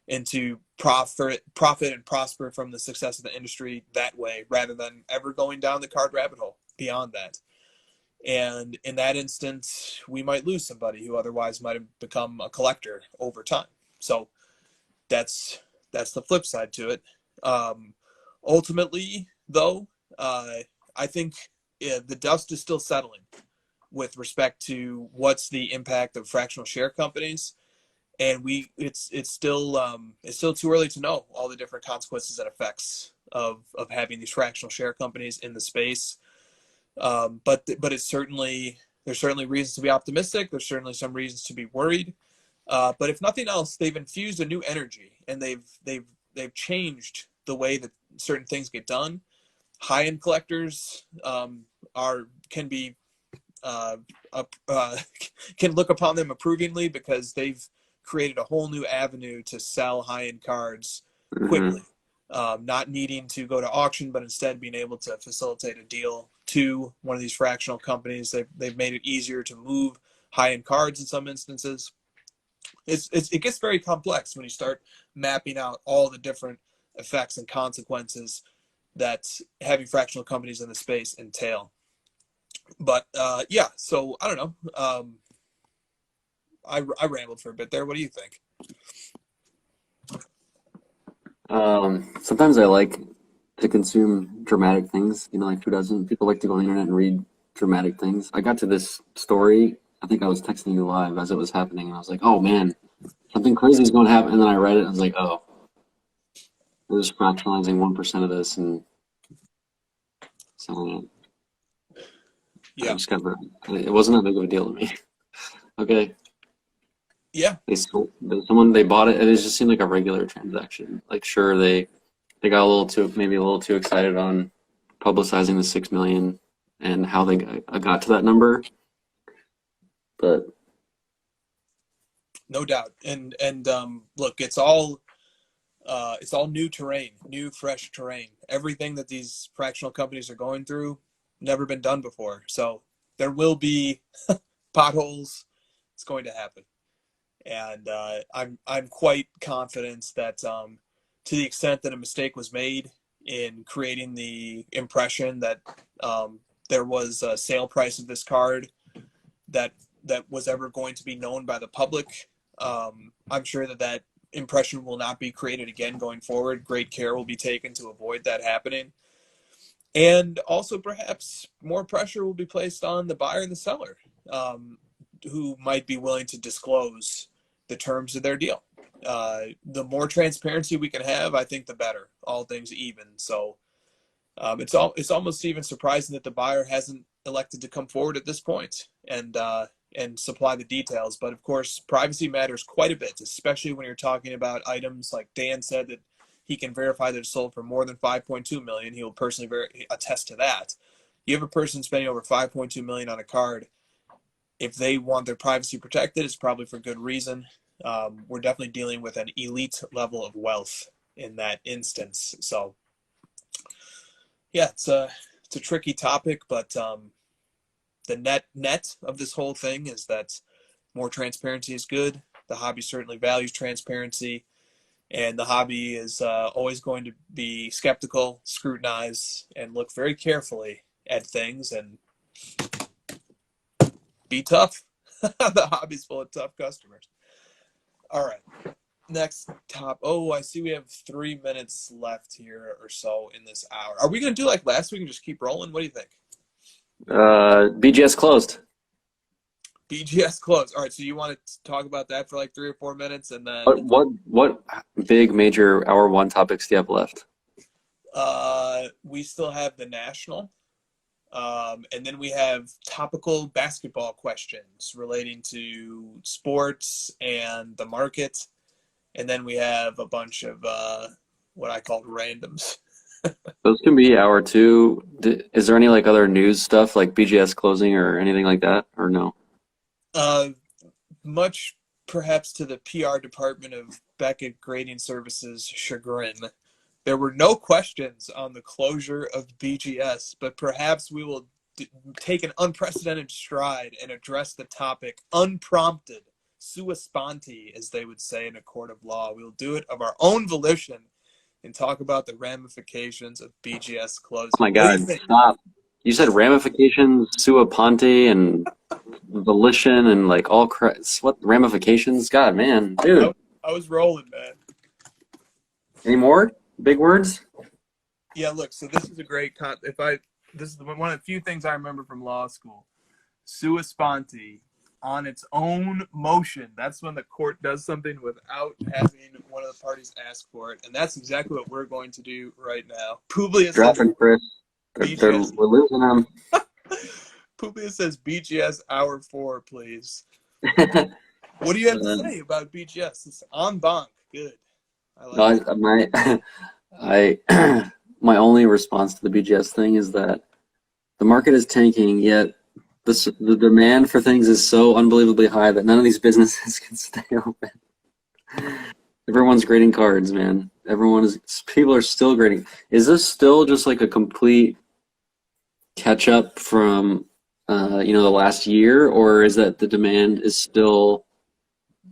and to profit and prosper from the success of the industry that way, rather than ever going down the card rabbit hole beyond that. And in that instance, we might lose somebody who otherwise might have become a collector over time. So that's the flip side to it. Ultimately, though, I think the dust is still settling with respect to what's the impact of fractional share companies, and it's still too early to know all the different consequences and effects of having these fractional share companies in the space. But it's there's certainly reasons to be optimistic. There's certainly some reasons to be worried. But if nothing else, they've infused a new energy, and they've changed the way that certain things get done. High-end collectors can be can look upon them approvingly because they've created a whole new avenue to sell high-end cards quickly. Not needing to go to auction, but instead being able to facilitate a deal to one of these fractional companies. They've made it easier to move high-end cards in some instances. It gets very complex when you start mapping out all the different effects and consequences that having fractional companies in the space entail. But yeah, so I don't know. I rambled for a bit there. What do you think? Sometimes I like to consume dramatic things, like who doesn't? People like to go on the internet and read dramatic things. I got to this story, I think I was texting you live as it was happening, and I was like, oh man, something crazy is going to happen. And then I read it, and I was like, oh, they're just fractionalizing 1% of this and selling it. Yeah. It wasn't that big of a deal to me. Okay. Yeah. They bought it, and it just seemed like a regular transaction. Like, sure, they got maybe a little too excited on publicizing the 6 million and how they got to that number. But no doubt. And look, it's all new terrain, new fresh terrain. Everything that these fractional companies are going through, never been done before. So there will be potholes. It's going to happen. And I'm quite confident that to the extent that a mistake was made in creating the impression that there was a sale price of this card that was ever going to be known by the public, I'm sure that impression will not be created again going forward. Great care will be taken to avoid that happening. And also perhaps more pressure will be placed on the buyer and the seller, who might be willing to disclose the terms of their deal. The more transparency we can have, I think the better, all things even. So it's almost even surprising that the buyer hasn't elected to come forward at this point and supply the details. But of course, privacy matters quite a bit, especially when you're talking about items like Dan said that he can verify that it's sold for more than 5.2 million. He will personally attest to that. You have a person spending over 5.2 million on a card. If they want their privacy protected, it's probably for good reason. We're definitely dealing with an elite level of wealth in that instance. So yeah, it's a tricky topic, but the net of this whole thing is that more transparency is good. The hobby certainly values transparency, and the hobby is always going to be skeptical, scrutinize, and look very carefully at things and be tough. The hobby's full of tough customers. All right, next top. Oh, I see we have 3 minutes left here or so in this hour. Are we going to do like last week and just keep rolling? What do you think? BGS closed. BGS closed. All right, so you want to talk about that for like 3 or 4 minutes, and then What big major hour one topics do you have left? we still have the national, and then we have topical basketball questions relating to sports and the market, and then we have a bunch of what I call randoms. Those can be hour two. Is there any like other news stuff like BGS closing or anything like that, or no? Much perhaps to the PR department of Beckett Grading Services' chagrin, there were no questions on the closure of BGS, but perhaps we will take an unprecedented stride and address the topic unprompted, sua sponte, as they would say in a court of law. We'll do it of our own volition and talk about the ramifications of BGS closing. Oh my God! You said ramifications, sua ponte, and volition, and like all what ramifications? God, man, dude. I was rolling, man. Any more big words? Yeah, look. So this is a great this is one of the few things I remember from law school. Sua sponte, on its own motion. That's when the court does something without having one of the parties ask for it, and that's exactly what we're going to do right now. Publius says Dropping Chris. We're losing them. Publius says BGS hour 4, please. What do you have to say about BGS? It's en banc. Good. I like it. My only response to the BGS thing is that the market is tanking, yet the demand for things is so unbelievably high that none of these businesses can stay open. Everyone's grading cards, man. People are still grading. Is this still just like a complete catch up from the last year, or is that the demand is still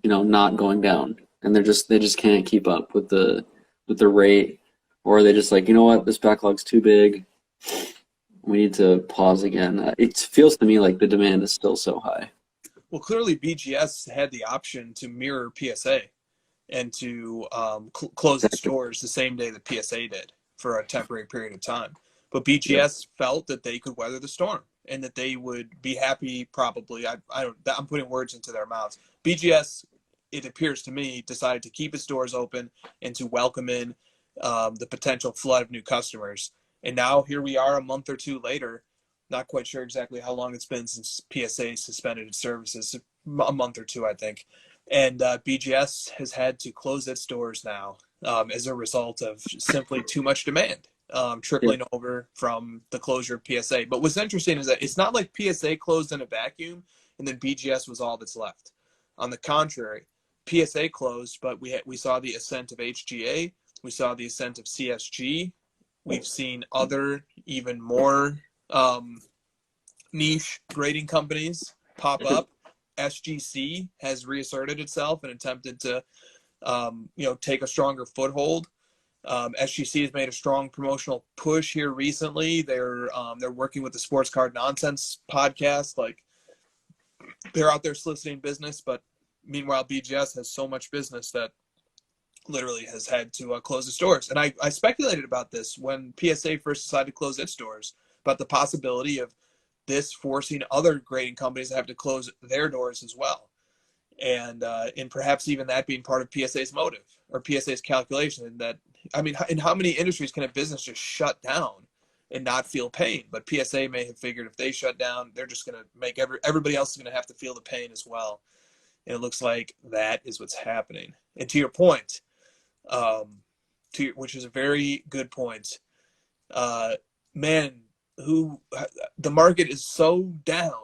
not going down and they just can't keep up with the rate, or are they just like, you know what, this backlog's too big, we need to pause again? It feels to me like the demand is still so high. Well, clearly BGS had the option to mirror PSA and to close its doors the same day that PSA did for a temporary period of time. But BGS felt that they could weather the storm and that they would be happy. Probably, I'm putting words into their mouths. BGS, it appears to me, decided to keep its doors open and to welcome in the potential flood of new customers. And now here we are a month or two later. Not quite sure exactly how long it's been since PSA suspended its services. A month or two, I think. And BGS has had to close its doors now as a result of simply too much demand, trickling over from the closure of PSA. But what's interesting is that it's not like PSA closed in a vacuum and then BGS was all that's left. On the contrary, PSA closed, but we saw the ascent of HGA. We saw the ascent of CSG. We've seen other, even more niche grading companies pop up. SGC has reasserted itself and attempted to, take a stronger foothold. SGC has made a strong promotional push here recently. They're working with the Sports Card Nonsense podcast. Like, they're out there soliciting business, but meanwhile, BGS has so much business that literally has had to close its doors. And I speculated about this when PSA first decided to close its doors, about the possibility of this forcing other grading companies to have to close their doors as well. And perhaps even that being part of PSA's motive or PSA's calculation. And that, I mean, in how many industries can a business just shut down and not feel pain? But PSA may have figured if they shut down, they're just going to make everybody else is going to have to feel the pain as well. And it looks like that is what's happening. And to your point, which is a very good point, man, the market is so down,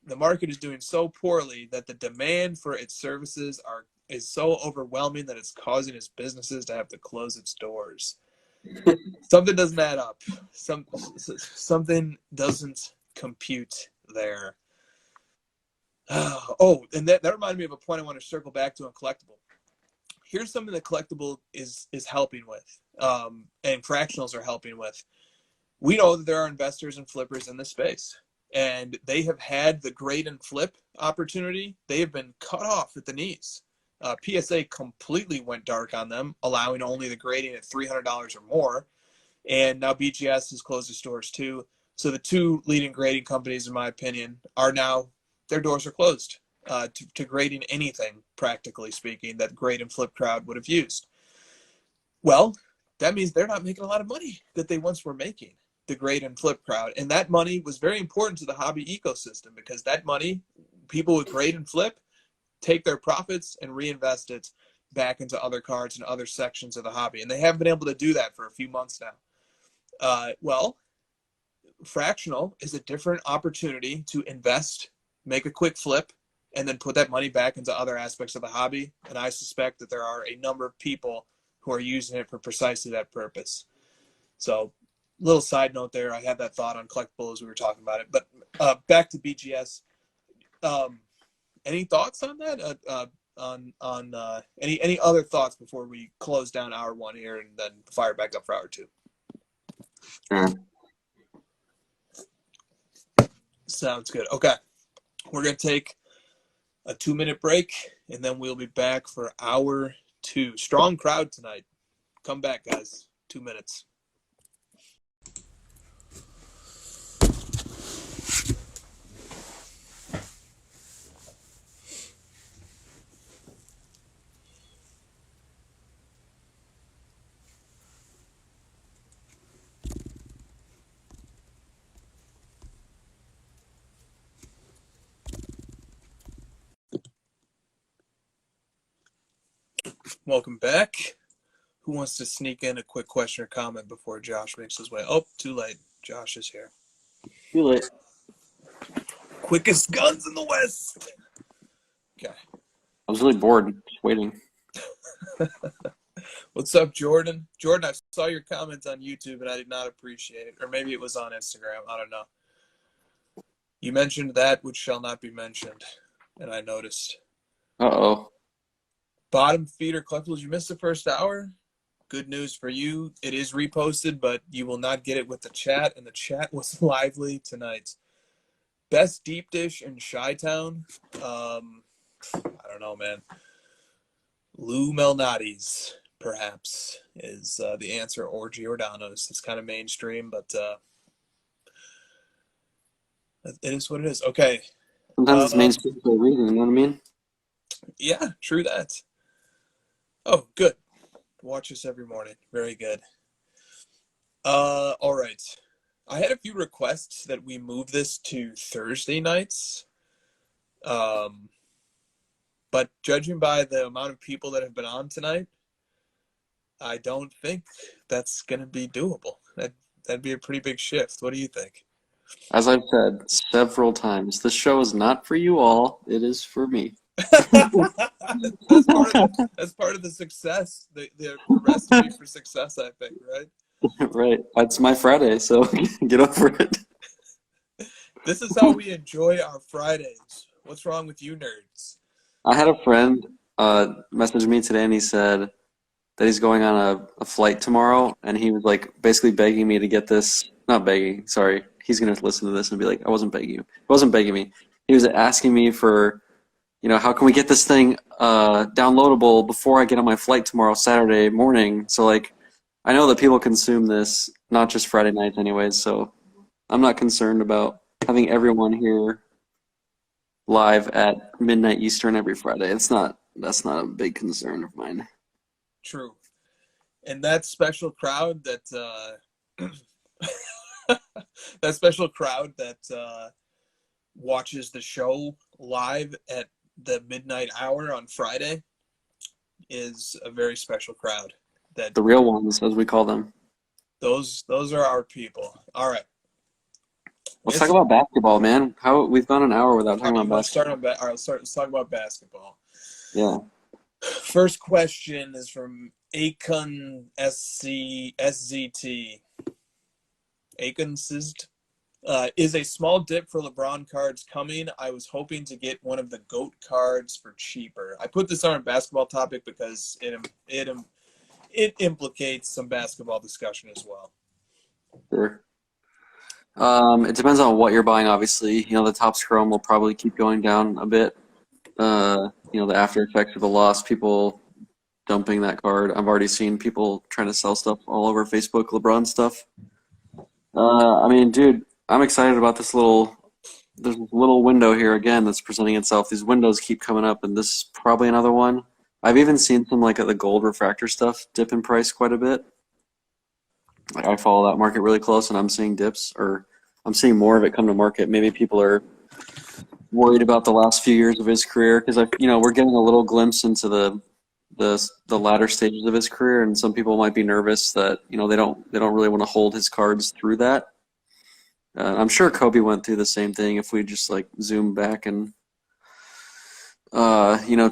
the market is doing so poorly that the demand for its services is so overwhelming that it's causing its businesses to have to close its doors. Something doesn't add up. Something doesn't compute there. And that reminded me of a point I want to circle back to on collectible. Here's something that collectible is helping with, and fractionals are helping with. We know that there are investors and flippers in this space, and they have had the grade and flip opportunity. They have been cut off at the knees. PSA completely went dark on them, allowing only the grading at $300 or more. And now BGS has closed its doors too. So the two leading grading companies, in my opinion, are now, their doors are closed to grading anything, practically speaking, that grade and flip crowd would have used. Well, that means they're not making a lot of money that they once were making, the grade and flip crowd. And that money was very important to the hobby ecosystem, because that money, people with grade and flip take their profits and reinvest it back into other cards and other sections of the hobby. And they haven't been able to do that for a few months now. Well, fractional is a different opportunity to invest, make a quick flip, and then put that money back into other aspects of the hobby. And I suspect that there are a number of people who are using it for precisely that purpose. So, little side note there. I had that thought on collectible as we were talking about it. But back to BGS. Any thoughts on that? Any other thoughts before we close down hour one here and then fire back up for hour two? Sounds good. Okay. We're going to take a 2-minute break, and then we'll be back for hour 2. Strong crowd tonight. Come back, guys. 2 minutes. Welcome back. Who wants to sneak in a quick question or comment before Josh makes his way? Oh, too late. Josh is here. Too late. Quickest guns in the West. Okay. I was really bored, just waiting. What's up, Jordan? Jordan, I saw your comments on YouTube and I did not appreciate it. Or maybe it was on Instagram. I don't know. You mentioned that which shall not be mentioned. And I noticed. Uh-oh. Bottom feeder collectibles. You missed the first hour. Good news for you. It is reposted, but you will not get it with the chat. And the chat was lively tonight. Best deep dish in Chi-Town. I don't know, man. Lou Malnati's, perhaps, is the answer, or Giordano's. It's kind of mainstream, but it is what it is. Okay. Sometimes it's mainstream for a reason, you know what I mean? Yeah, true that. Oh, good. Watch us every morning. Very good. All right. I had a few requests that we move this to Thursday nights. But judging by the amount of people that have been on tonight, I don't think that's going to be doable. That'd be a pretty big shift. What do you think? As I've said several times, this show is not for you all. It is for me. That's part of the success, the recipe for success, I think, right? Right. It's my Friday, so get over it. This is how we enjoy our Fridays. What's wrong with you nerds? I had a friend message me today, and he said that he's going on a flight tomorrow, and he was like basically begging me to get this. Not begging, sorry. He's going to listen to this and be like, I wasn't begging you. He wasn't begging me. He was asking me for, how can we get this thing downloadable before I get on my flight tomorrow, Saturday morning? So, I know that people consume this, not just Friday nights anyways, so I'm not concerned about having everyone here live at midnight Eastern every Friday. That's not a big concern of mine. True. And that special crowd that watches the show live at the midnight hour on Friday is a very special crowd. The real ones, as we call them. Those are our people. All right. Let's talk about basketball, man. We've gone an hour without talking about basketball. All right, let's talk about basketball. Yeah. First question is from Akon SZT. Akonsist. Is a small dip for LeBron cards coming? I was hoping to get one of the GOAT cards for cheaper. I put this on a basketball topic because it implicates some basketball discussion as well. Sure. It depends on what you're buying, obviously. The Topps Chrome will probably keep going down a bit. The after effects of the loss, people dumping that card. I've already seen people trying to sell stuff all over Facebook, LeBron stuff. Dude, I'm excited about there's this little window here again that's presenting itself. These windows keep coming up, and this is probably another one. I've even seen some of the gold refractor stuff dip in price quite a bit. I follow that market really close, and I'm seeing dips, or I'm seeing more of it come to market. Maybe people are worried about the last few years of his career because we're getting a little glimpse into the latter stages of his career, and some people might be nervous that they don't really want to hold his cards through that. I'm sure Kobe went through the same thing. If we just zoom back and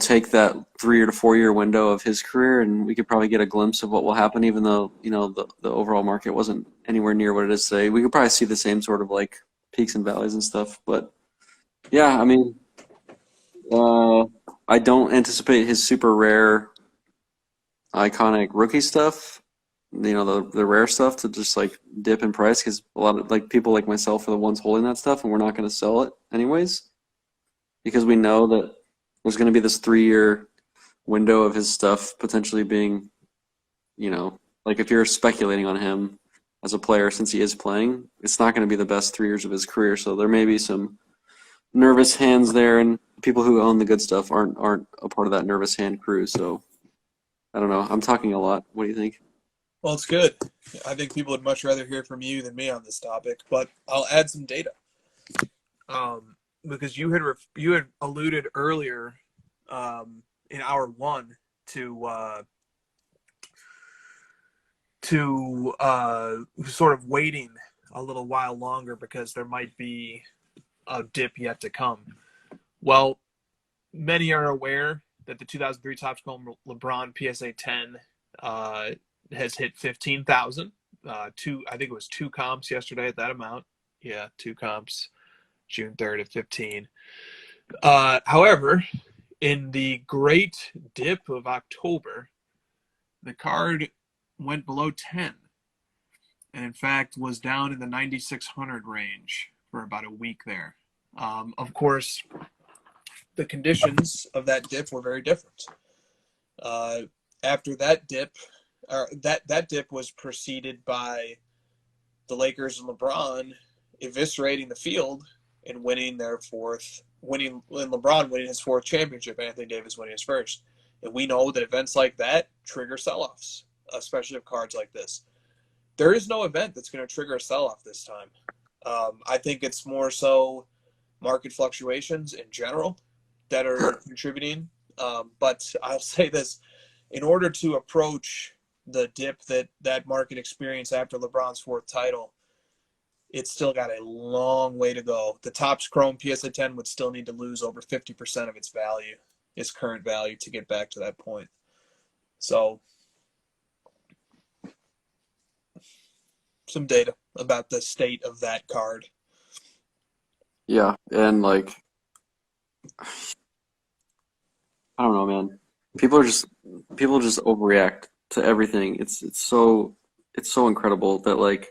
take that 3 to 4 year window of his career, and we could probably get a glimpse of what will happen, even though the overall market wasn't anywhere near what it is today. We could probably see the same sort of peaks and valleys and stuff. But yeah, I don't anticipate his super rare, iconic rookie stuff the rare stuff to just like dip in price because a lot of like people like myself are the ones holding that stuff, and we're not going to sell it anyways because we know that there's going to be this 3-year window of his stuff potentially being, like if you're speculating on him as a player since he is playing, it's not going to be the best 3 years of his career. So there may be some nervous hands there, and people who own the good stuff aren't a part of that nervous hand crew. So I don't know. I'm talking a lot. What do you think? Well, it's good. I think people would much rather hear from you than me on this topic, but I'll add some data. Because you had alluded earlier in hour one to sort of waiting a little while longer because there might be a dip yet to come. Well, many are aware that the 2003 Topps Chrome LeBron PSA 10 has hit 15,000. I think it was 2 comps yesterday at that amount. Yeah, 2 comps, June 3rd at 15. However, in the great dip of October, the card went below 10, and in fact was down in the 9,600 range for about a week there. Of course, the conditions of that dip were very different. After that dip, that dip was preceded by the Lakers and LeBron eviscerating the field and LeBron winning his 4th championship, Anthony Davis winning his 1st. And we know that events like that trigger sell-offs, especially of cards like this. There is no event that's going to trigger a sell-off this time. I think it's more so market fluctuations in general that are contributing. But I'll say this, in order to approach the dip that market experienced after LeBron's 4th title, it's still got a long way to go. The Topps Chrome PSA 10 would still need to lose over 50% of its value, its current value, to get back to that point. So, some data about the state of that card. Yeah, and like, I don't know, man. People just overreact to everything. It's so incredible that like,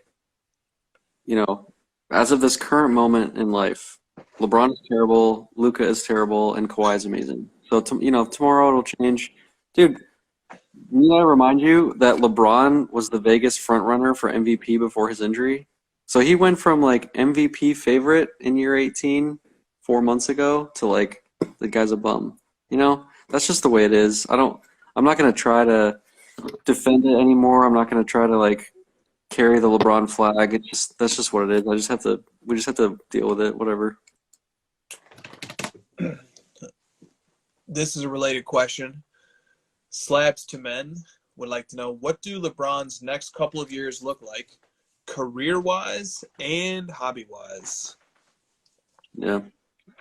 as of this current moment in life, LeBron is terrible, Luka is terrible, and Kawhi is amazing. So tomorrow it'll change, dude. May I remind you that LeBron was the Vegas frontrunner for MVP before his injury? So he went from like MVP favorite in year 18 4 months ago to like the guy's a bum. That's just the way it is. I'm not gonna try to defend it anymore. I'm not gonna try to like carry the LeBron flag. That's just what it is. We just have to deal with it, whatever. This is a related question. Slabs to Men would like to know, what do LeBron's next couple of years look like, career-wise and hobby-wise? Yeah,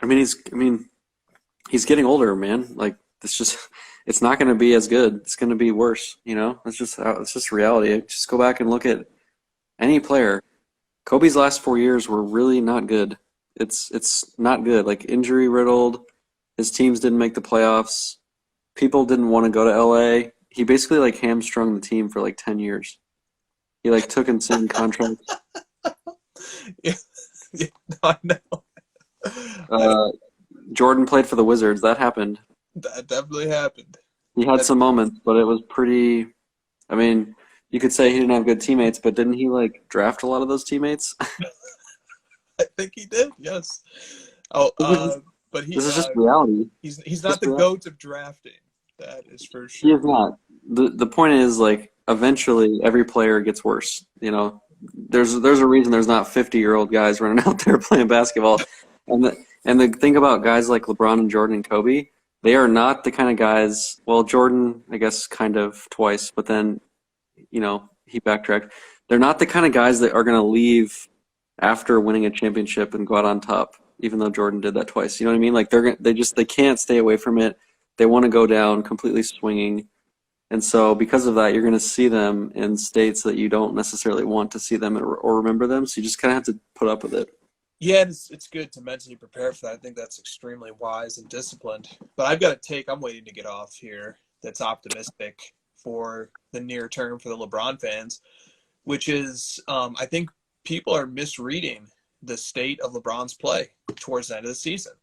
he's getting older, man. Like it's not going to be as good. It's going to be worse. It's just reality. Just go back and look at any player. Kobe's last 4 years were really not good. It's not good. Like injury riddled. His teams didn't make the playoffs. People didn't want to go to LA. He basically like hamstrung the team for like 10 years. He like took insane contracts. Yeah, I know. Jordan played for the Wizards. That happened. That definitely happened. He had some moments, but it was pretty. I mean, you could say he didn't have good teammates, but didn't he like draft a lot of those teammates? I think he did. Yes. But this is just reality. He's not the GOAT of drafting. That is for sure. He is not. The point is like eventually every player gets worse. There's a reason there's not 50-year-old guys running out there playing basketball. And the thing about guys like LeBron and Jordan and Kobe, they are not the kind of guys. Well, Jordan, I guess, kind of twice, but then, he backtracked. They're not the kind of guys that are going to leave after winning a championship and go out on top, even though Jordan did that twice. You know what I mean? Like they can't stay away from it. They want to go down completely swinging. And so because of that, you're going to see them in states that you don't necessarily want to see them or remember them. So you just kind of have to put up with it. Yeah, it's good to mentally prepare for that. I think that's extremely wise and disciplined. But I've got a take I'm waiting to get off here that's optimistic for the near term for the LeBron fans, which is I think people are misreading the state of LeBron's play towards the end of the season.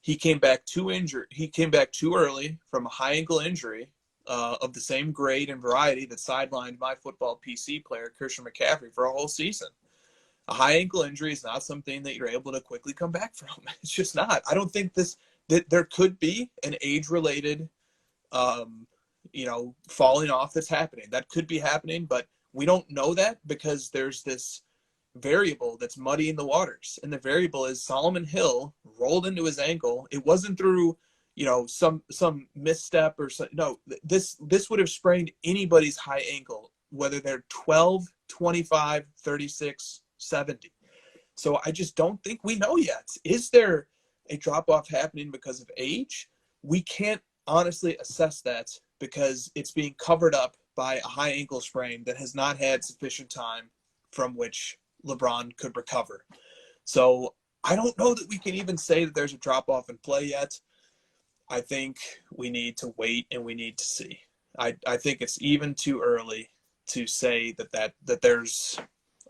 He came back too injured. He came back too early from a high ankle injury of the same grade and variety that sidelined my football PC player Christian McCaffrey for a whole season. A high ankle injury is not something that you're able to quickly come back from. It's just not. I don't think that there could be an age-related, falling off that's happening. That could be happening, but we don't know that because there's this variable that's muddying the waters. And the variable is Solomon Hill rolled into his ankle. It wasn't through, some misstep or something. No, this would have sprained anybody's high ankle, whether they're 12, 25, 36, 70. So I just don't think we know yet. Is there a drop-off happening because of age? We can't honestly assess that because it's being covered up by a high ankle sprain that has not had sufficient time from which LeBron could recover. So I don't know that we can even say that there's a drop-off in play yet. I think we need to wait and we need to see. I think it's even too early to say that there's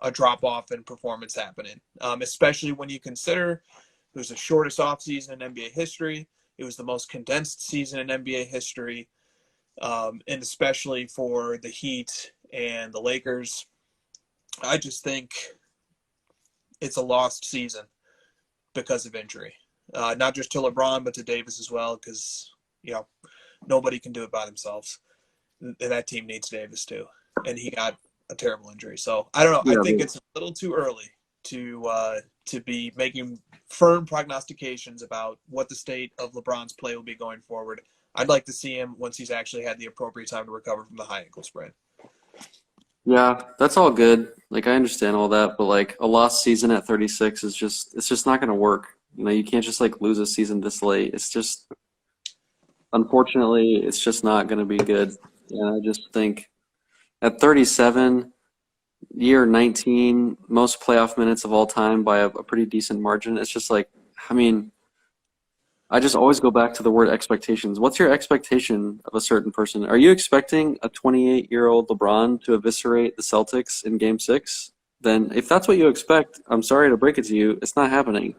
a drop-off in performance happening, especially when you consider it was the shortest offseason in NBA history. It was the most condensed season in NBA history, and especially for the Heat and the Lakers. I just think it's a lost season because of injury, not just to LeBron, but to Davis as well, because, nobody can do it by themselves. And that team needs Davis too. And he got a terrible injury. So I don't know. Yeah, I think it's a little too early to be making firm prognostications about what the state of LeBron's play will be going forward. I'd like to see him once he's actually had the appropriate time to recover from the high ankle sprain. Yeah, that's all good. Like, I understand all that, but like a lost season at 36 is it's just not going to work. You can't just like lose a season this late. It's just, unfortunately, it's just not going to be good. And I just think at 37, year 19, most playoff minutes of all time by a pretty decent margin. It's just like, I just always go back to the word expectations. What's your expectation of a certain person? Are you expecting a 28-year-old LeBron to eviscerate the Celtics in Game 6? Then if that's what you expect, I'm sorry to break it to you, it's not happening.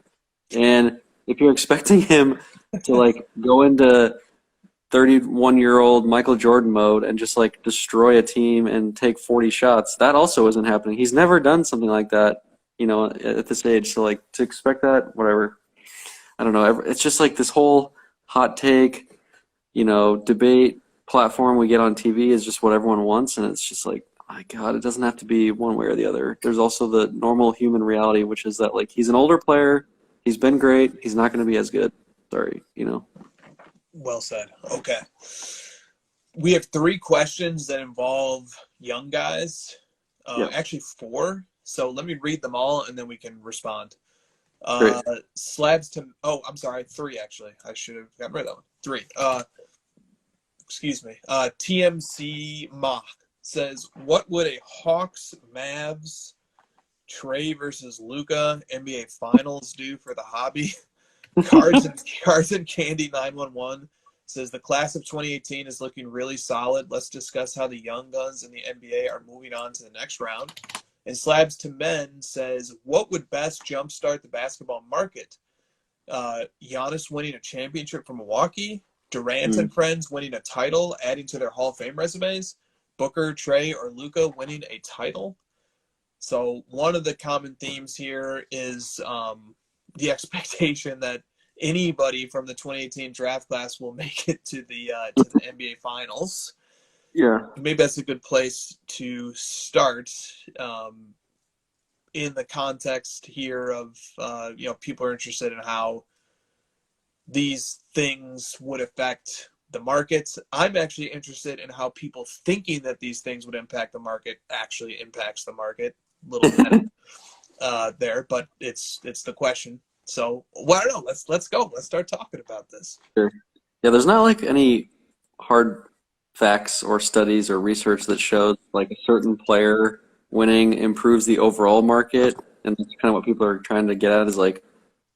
And if you're expecting him to like go into 31-year-old Michael Jordan mode and just like destroy a team and take 40 shots, that also isn't happening. He's never done something like that, at this age. So like to expect that, whatever. I don't know. It's just like this whole hot take, debate platform we get on TV is just what everyone wants. And it's just like, oh my God, it doesn't have to be one way or the other. There's also the normal human reality, which is that like he's an older player. He's been great. He's not going to be as good. Sorry, Well said. Okay. We have 3 questions that involve young guys. Yep. Actually 4. So let me read them all and then we can respond. Great. I'm sorry, 3 actually. I should have gotten rid of that one. 3. Excuse me. TMC Mach says, what would a Hawks Mavs Trey versus Luka NBA Finals do for the hobby? Cards and Candy 911 says the class of 2018 is looking really solid. Let's discuss how the young guns in the NBA are moving on to the next round. And Slabs to Men says, what would best jumpstart the basketball market? Giannis winning a championship for Milwaukee, Durant and friends winning a title, adding to their Hall of Fame resumes, Booker, Trey, or Luka winning a title. So one of the common themes here is the expectation that anybody from the 2018 draft class will make it to the NBA Finals. Yeah. Maybe that's a good place to start in the context here of, people are interested in how these things would affect the markets. I'm actually interested in how people thinking that these things would impact the market actually impacts the market. Little bit there, but it's the question. So, well, I don't know. Let's go. Let's start talking about this. Sure. Yeah, there's not like any hard facts or studies or research that shows like a certain player winning improves the overall market, and that's kind of what people are trying to get at is like,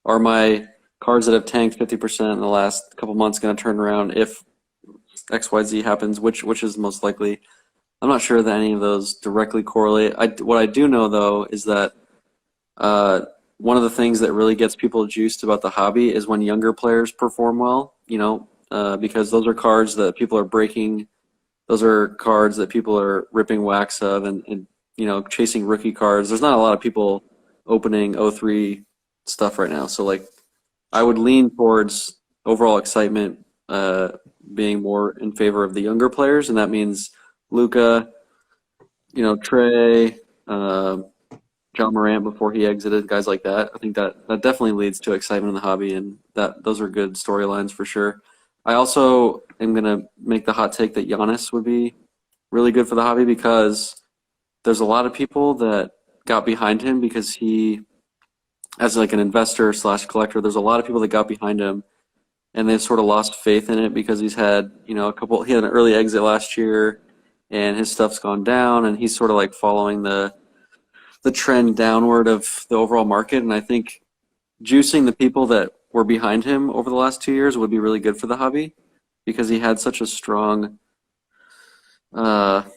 are my cards that have tanked 50% in the last couple months going to turn around if XYZ happens, which is most likely. I'm not sure that any of those directly correlate. What I do know though is that one of the things that really gets people juiced about the hobby is when younger players perform well, because those are cards that people are breaking. Those are cards that people are ripping wax of and chasing rookie cards. There's not a lot of people opening 03 stuff right now. So, like, I would lean towards overall excitement being more in favor of the younger players, and that means Luka, Trey, John Morant before he exited, guys like that. I think that definitely leads to excitement in the hobby, and those are good storylines for sure. I also am going to make the hot take that Giannis would be really good for the hobby because there's a lot of people that got behind him because he, as like an investor / collector, there's a lot of people that got behind him and they've sort of lost faith in it because he's had, he had an early exit last year and his stuff's gone down and he's sort of like following the trend downward of the overall market. And I think juicing the people that were behind him over the last 2 years would be really good for the hobby because he had such a strong, post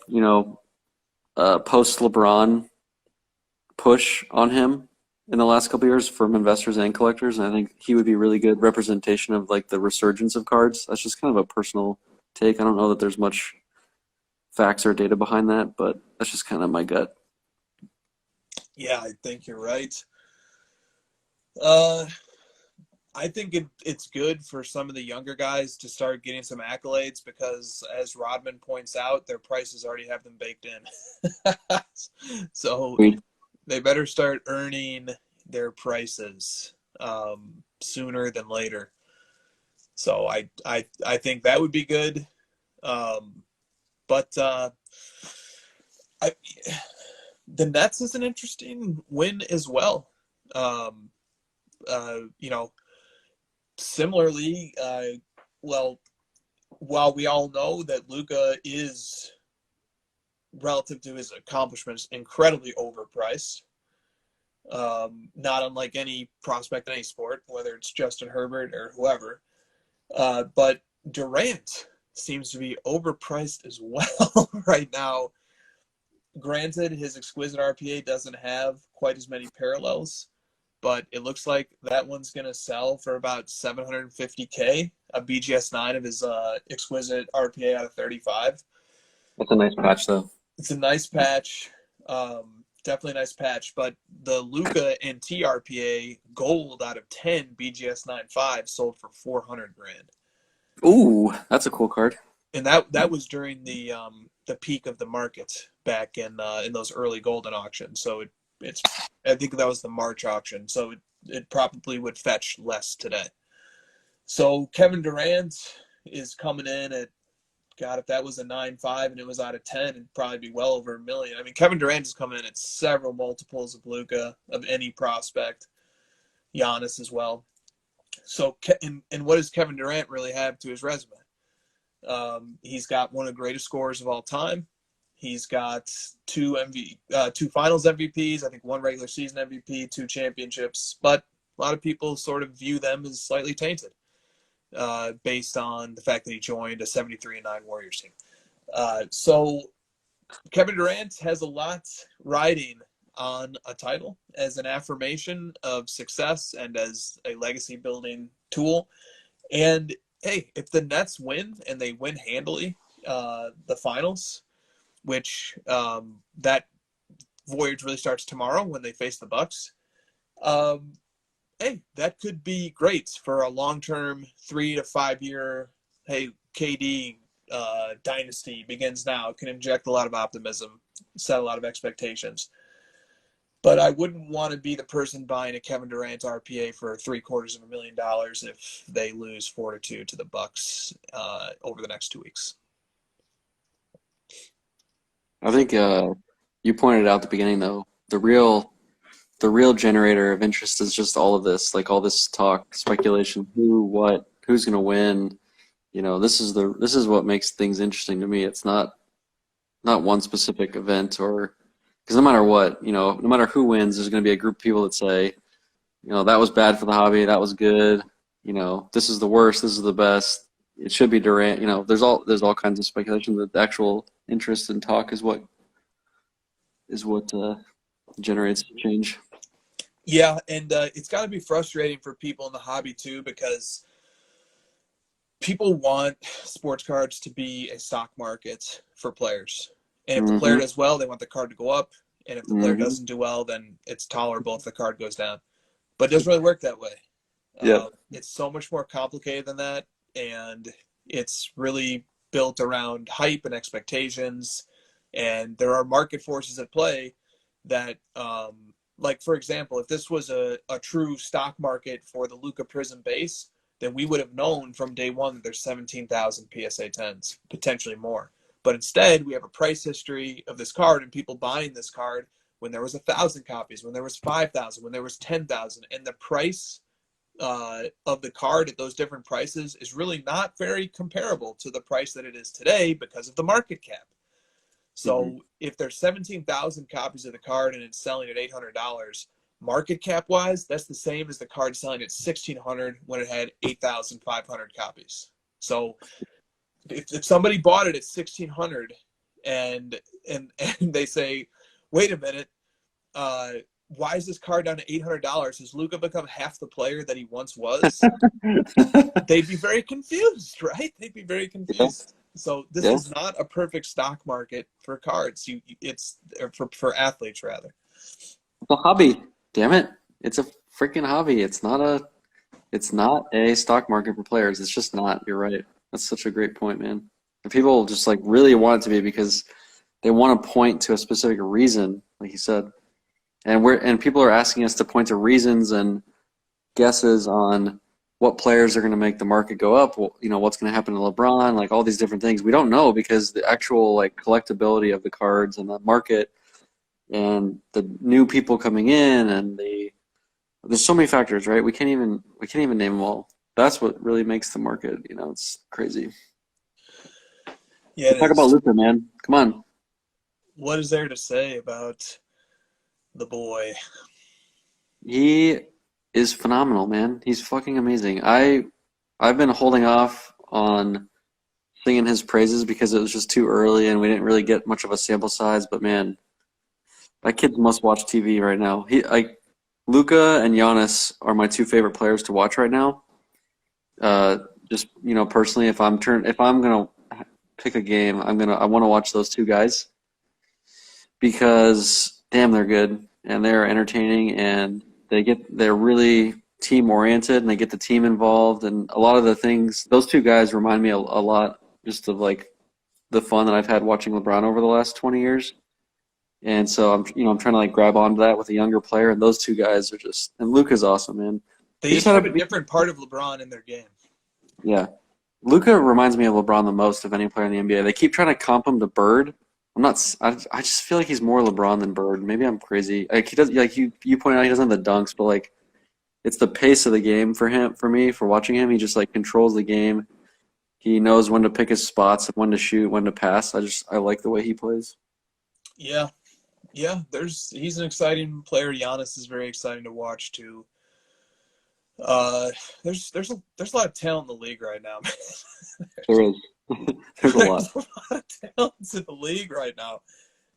LeBron push on him in the last couple of years from investors and collectors. And I think he would be really good representation of like the resurgence of cards. That's just kind of a personal take. I don't know that there's much facts or data behind that, but that's just kind of my gut. Yeah, I think you're right. I think it's good for some of the younger guys to start getting some accolades because, as Rodman points out, their prices already have them baked in. So they better start earning their prices sooner than later. So I think that would be good. But the Nets is an interesting win as well. Similarly, while we all know that Luka is, relative to his accomplishments, incredibly overpriced, not unlike any prospect in any sport, whether it's Justin Herbert or whoever, but Durant seems to be overpriced as well right now. Granted, his exquisite RPA doesn't have quite as many parallels, but it looks like that one's going to sell for about $750K, a BGS 9 of his exquisite RPA out of 35. That's a nice patch, though. It's a nice patch, definitely a nice patch, but the Luka and TRPA gold out of 10 BGS 9.5 sold for $400,000. Ooh, that's a cool card. And that was during the peak of the market back in those early golden auctions. So I think that was the March auction. So it probably would fetch less today. So Kevin Durant is coming in at, God, if that was a 9.5 and it was out of 10, it'd probably be well over $1 million. I mean, Kevin Durant is coming in at several multiples of Luka, of any prospect. Giannis as well. So, and what does Kevin Durant really have to his resume? He's got one of the greatest scorers of all time. He's got two finals MVPs, I think one regular season MVP, 2 championships, but a lot of people sort of view them as slightly tainted based on the fact that he joined a 73-9 Warriors team. So Kevin Durant has a lot riding on a title as an affirmation of success and as a legacy building tool. And hey, if the Nets win and they win handily the finals, which that voyage really starts tomorrow when they face the Bucks, hey, that could be great for a long-term 3 to 5 year, hey, KD dynasty begins now. It can inject a lot of optimism, set a lot of expectations. But I wouldn't want to be the person buying a Kevin Durant RPA for $750,000 if they lose 4-2 to the Bucks over the next 2 weeks. I think you pointed out at the beginning, though, the real generator of interest is just all of this, like all this talk, speculation, who's going to win. This is what makes things interesting to me. It's not one specific event because no matter what, no matter who wins, there's going to be a group of people that say, that was bad for the hobby, that was good, this is the worst, this is the best. it should be Durant. You know, there's all kinds of speculation. That the actual interest and talk is what generates change. Yeah, and it's got to be frustrating for people in the hobby too, because people want sports cards to be a stock market for players. And if the player does well, they want the card to go up. And if the player doesn't do well, then it's tolerable if the card goes down. But it doesn't really work that way. Yeah. It's so much more complicated than that. And it's really built around hype and expectations. And there are market forces at play that, like, for example, if this was a true stock market for the Luka Prism base, then we would have known from day one that there's 17,000 PSA 10s, potentially more. But instead, we have a price history of this card and people buying this card when there was 1,000 copies, when there was 5,000, when there was 10,000. And the price of the card at those different prices is really not very comparable to the price that it is today because of the market cap. So if there's 17,000 copies of the card and it's selling at $800, market cap wise, that's the same as the card selling at $1,600 when it had 8,500 copies. So if somebody bought it at $1,600 and they say, wait a minute, why is this card down to $800? Has Luka become half the player that he once was? They'd be very confused, right? They'd be very confused. Yeah. So this is not a perfect stock market for cards. It's for athletes rather. It's a hobby. Damn it! It's a freaking hobby. It's not a stock market for players. It's just not. You're right. That's such a great point, man. And people just like really want it to be because they want to point to a specific reason, like you said. And people are asking us to point to reasons and guesses on what players are going to make the market go up. Well, you know, what's going to happen to LeBron, like all these different things. We don't know because the actual like collectability of the cards and the market and the new people coming in and there's so many factors, right? We can't even name them all. That's what really makes the market, you know, it's crazy. Yeah. Talk about Luka, man. Come on. What is there to say about the boy? He is phenomenal, man. He's fucking amazing. I've been holding off on singing his praises because it was just too early and we didn't really get much of a sample size, but man, that kid must watch TV right now. Luka and Giannis are my two favorite players to watch right now. Just, you know, personally, if I'm gonna pick a game, I want to watch those two guys because damn, they're good and they're entertaining and they're really team oriented and they get the team involved and a lot of the things. Those two guys remind me a lot just of like the fun that I've had watching LeBron over the last 20 years. And so I'm trying to like grab onto that with a younger player, and those two guys are just. And Luka's awesome, man. They each have a different part of LeBron in their game. Yeah, Luka reminds me of LeBron the most of any player in the NBA. They keep trying to comp him to Bird. I'm not. I just feel like he's more LeBron than Bird. Maybe I'm crazy. Like he does. Like you pointed out, he doesn't have the dunks, but like it's the pace of the game for him. For me, for watching him, he just like controls the game. He knows when to pick his spots, when to shoot, when to pass. I like the way he plays. Yeah. Yeah, he's an exciting player. Giannis is very exciting to watch too. There's a lot of talent in the league right now. There is. There's a lot. There's a lot of talents in the league right now.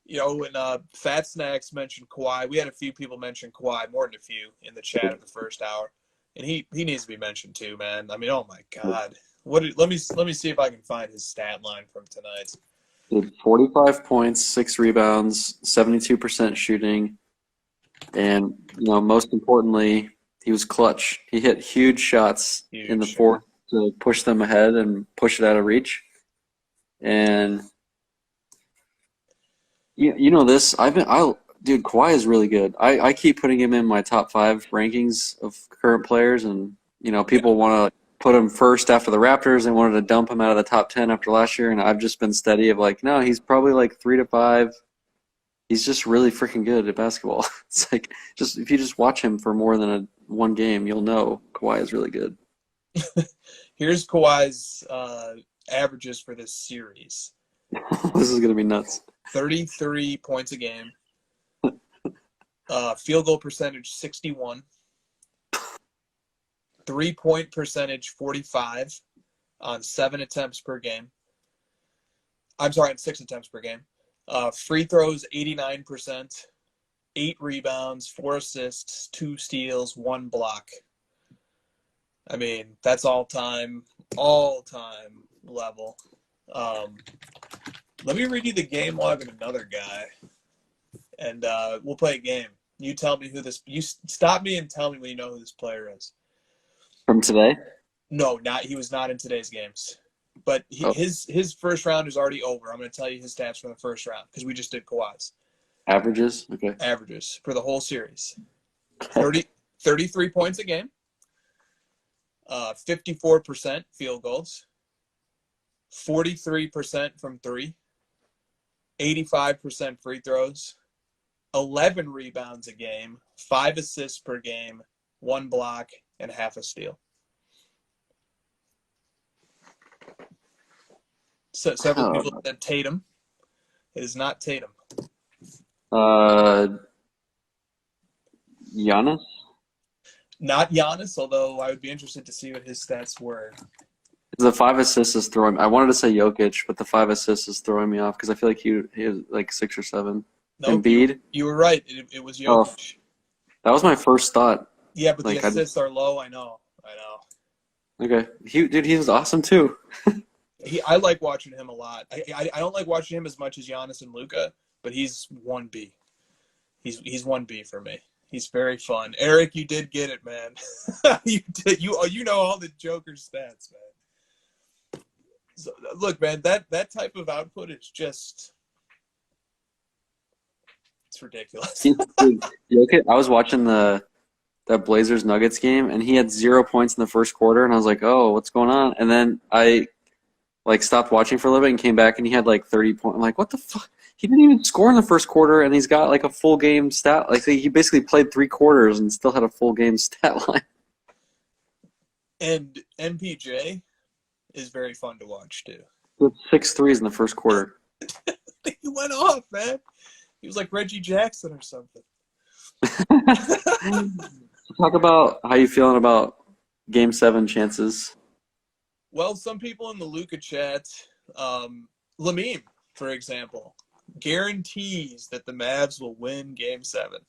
You know, when Fat Snacks mentioned Kawhi, we had a few people mention Kawhi, more than a few, in the chat of the first hour, and he needs to be mentioned too, man. I mean, oh my God, let me see if I can find his stat line from tonight. 45 points, 6 rebounds, 72% shooting, and most importantly, he was clutch. He hit huge shots in the fourth to push them ahead and push it out of reach. And you know this. Dude, Kawhi is really good. I keep putting him in my top 5 rankings of current players, and people want to put him first after the Raptors and wanted to dump him out of the top 10 after last year, and I've just been steady of like, no, he's probably like 3 to 5. He's just really freaking good at basketball. It's like if you just watch him for more than one game, you'll know Kawhi is really good. Here's Kawhi's averages for this series. This is gonna be nuts. 33 points a game. Field goal percentage 61. 3-point percentage 45. on 7 attempts per game. I'm sorry, on 6 attempts per game. Free throws, 89%. 8 rebounds, 4 assists, 2 steals, 1 block. I mean, that's all-time level. Let me read you the game log of another guy, and we'll play a game. You tell me who this – you stop me and tell me when you know who this player is. From today? No, he was not in today's games. But his first round is already over. I'm going to tell you his stats from the first round because we just did Kawhi's. Averages? Okay. Averages for the whole series. 33 points a game. 54% field goals. 43% from 3. 85% free throws. 11 rebounds a game. 5 assists per game. 1 block and half a steal. So several people said Tatum. It is not Tatum. Giannis? Not Giannis, although I would be interested to see what his stats were. The 5 assists is throwing. I wanted to say Jokic, but the 5 assists is throwing me off because I feel like he was like 6 or 7. Nope, Embiid? you were right. It was Jokic. That was my first thought. Yeah, but the assists are low. I know. Okay, he was awesome too. I like watching him a lot. I don't like watching him as much as Giannis and Luka, but he's 1B. He's 1B for me. He's very fun. Eric, you did get it, man. You did. You know all the Joker's stats, man. So look, man, that type of output is just it's ridiculous. Jokic, I was watching that Blazers Nuggets game, and he had 0 points in the first quarter, and I was like, "Oh, what's going on?" And then I stopped watching for a little bit and came back, and he had 30 points. I'm like, "What the fuck?" He didn't even score in the first quarter, and he's got a full game stat. He basically played 3 quarters and still had a full game stat line. And MPJ is very fun to watch too. With 6 threes in the first quarter. He went off, man. He was like Reggie Jackson or something. Talk about how you feeling about Game 7 chances. Well, some people in the Luka chat, Lamine, for example, guarantees that the Mavs will win Game 7,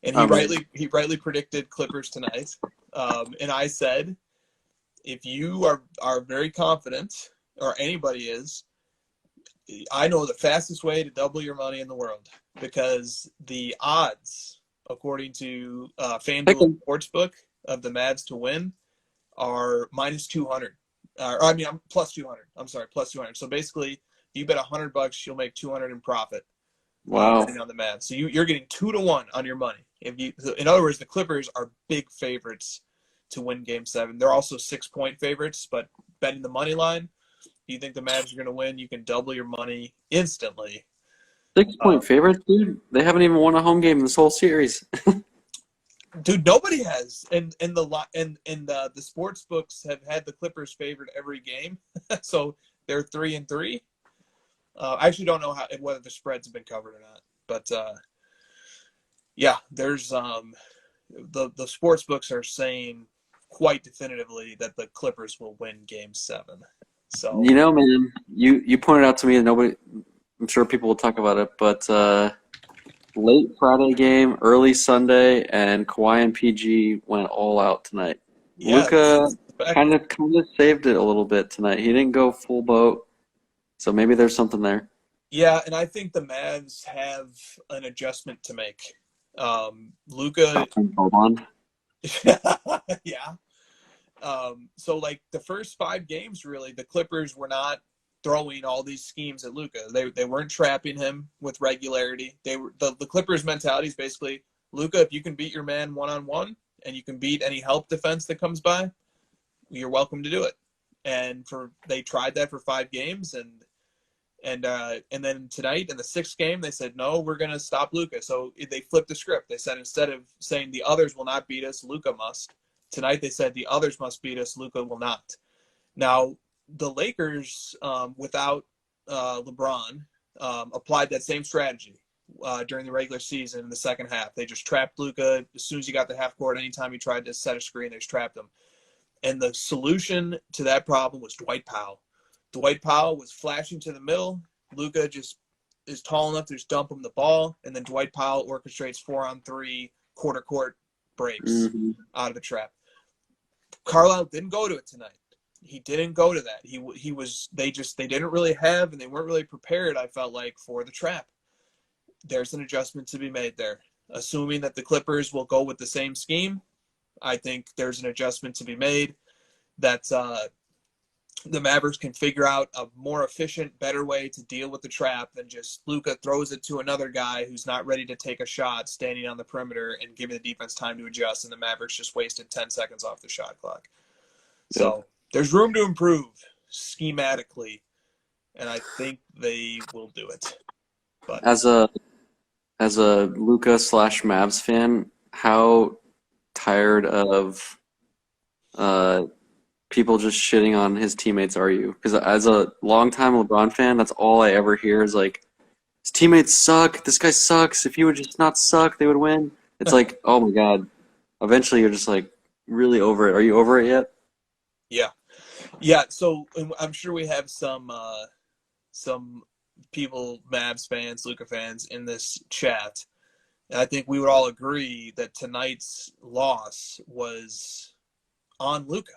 and he rightly predicted Clippers tonight. And I said, if you are very confident, or anybody is, I know the fastest way to double your money in the world, because the odds, according to FanDuel Sportsbook, of the Mavs to win are minus 200. I'm plus 200. I'm sorry, plus 200. So basically, if you bet $100, you'll make 200 in profit. Wow. Betting on the Mavs. So you're getting 2-1 on your money. In other words, the Clippers are big favorites to win Game 7. They're also 6-point favorites, but betting the money line, if you think the Mavs are going to win, you can double your money instantly. 6-point favorites, dude? They haven't even won a home game in this whole series. Dude, nobody has, and the sports books have had the Clippers favored every game, so they're 3-3. I actually don't know whether the spreads have been covered or not, but yeah, there's the sports books are saying quite definitively that the Clippers will win Game 7. So man, you pointed out to me that nobody. I'm sure people will talk about it, but. Late Friday game, early Sunday, and Kawhi and PG went all out tonight. Yeah, Luka kind of saved it a little bit tonight. He didn't go full boat, so maybe there's something there. Yeah, and I think the Mavs have an adjustment to make. Luka, hold on. Yeah. So the first 5 games, really, the Clippers were not throwing all these schemes at Luka. They weren't trapping him with regularity. They were the Clippers' mentality is basically, Luka, if you can beat your man one-on-one and you can beat any help defense that comes by, you're welcome to do it. And they tried that for 5 games, and then tonight in the 6th game they said, no, we're going to stop Luka. So they flipped the script. They said, instead of saying the others will not beat us, Luka must. Tonight they said the others must beat us, Luka will not. Now, the Lakers, without LeBron, applied that same strategy during the regular season in the second half. They just trapped Luka as soon as he got the half court. Anytime he tried to set a screen, they just trapped him. And the solution to that problem was Dwight Powell. Dwight Powell was flashing to the middle. Luka just is tall enough to just dump him the ball, and then Dwight Powell orchestrates 4-on-3 quarter court breaks out of the trap. Carlisle didn't go to it tonight. He didn't go to that. They didn't really have, and they weren't really prepared, I felt like, for the trap. There's an adjustment to be made there. Assuming that the Clippers will go with the same scheme, I think there's an adjustment to be made that the Mavericks can figure out a more efficient, better way to deal with the trap than just Luka throws it to another guy who's not ready to take a shot standing on the perimeter and giving the defense time to adjust, and the Mavericks just wasted 10 seconds off the shot clock. So there's room to improve schematically, and I think they will do it. But As a Luka / Mavs fan, how tired of people just shitting on his teammates are you? Because as a longtime LeBron fan, that's all I ever hear is like, his teammates suck. This guy sucks. If he would just not suck, they would win. It's like, oh my god. Eventually, you're just like really over it. Are you over it yet? Yeah. So I'm sure we have some people, Mavs fans, Luka fans, in this chat, and I think we would all agree that tonight's loss was on Luka.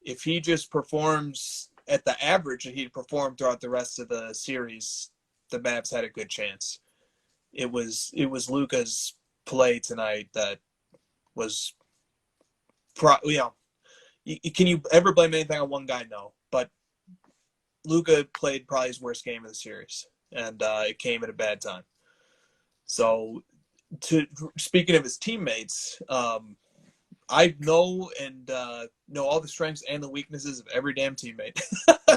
If he just performs at the average that he performed throughout the rest of the series, the Mavs had a good chance. It was Luka's play tonight that was, can you ever blame anything on one guy? No, but Luka played probably his worst game of the series, and it came at a bad time. So, speaking of his teammates, I know all the strengths and the weaknesses of every damn teammate.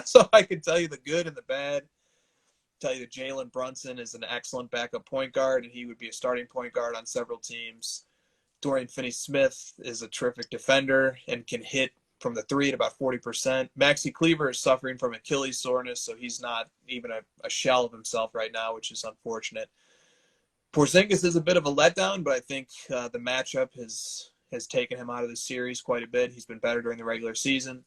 So I can tell you the good and the bad. Tell you that Jalen Brunson is an excellent backup point guard, and he would be a starting point guard on several teams. Dorian Finney-Smith is a terrific defender and can hit from the three at about 40%. Maxi Kleber is suffering from Achilles soreness, so he's not even a shell of himself right now, which is unfortunate. Porzingis is a bit of a letdown, but I think the matchup has taken him out of the series quite a bit. He's been better during the regular season.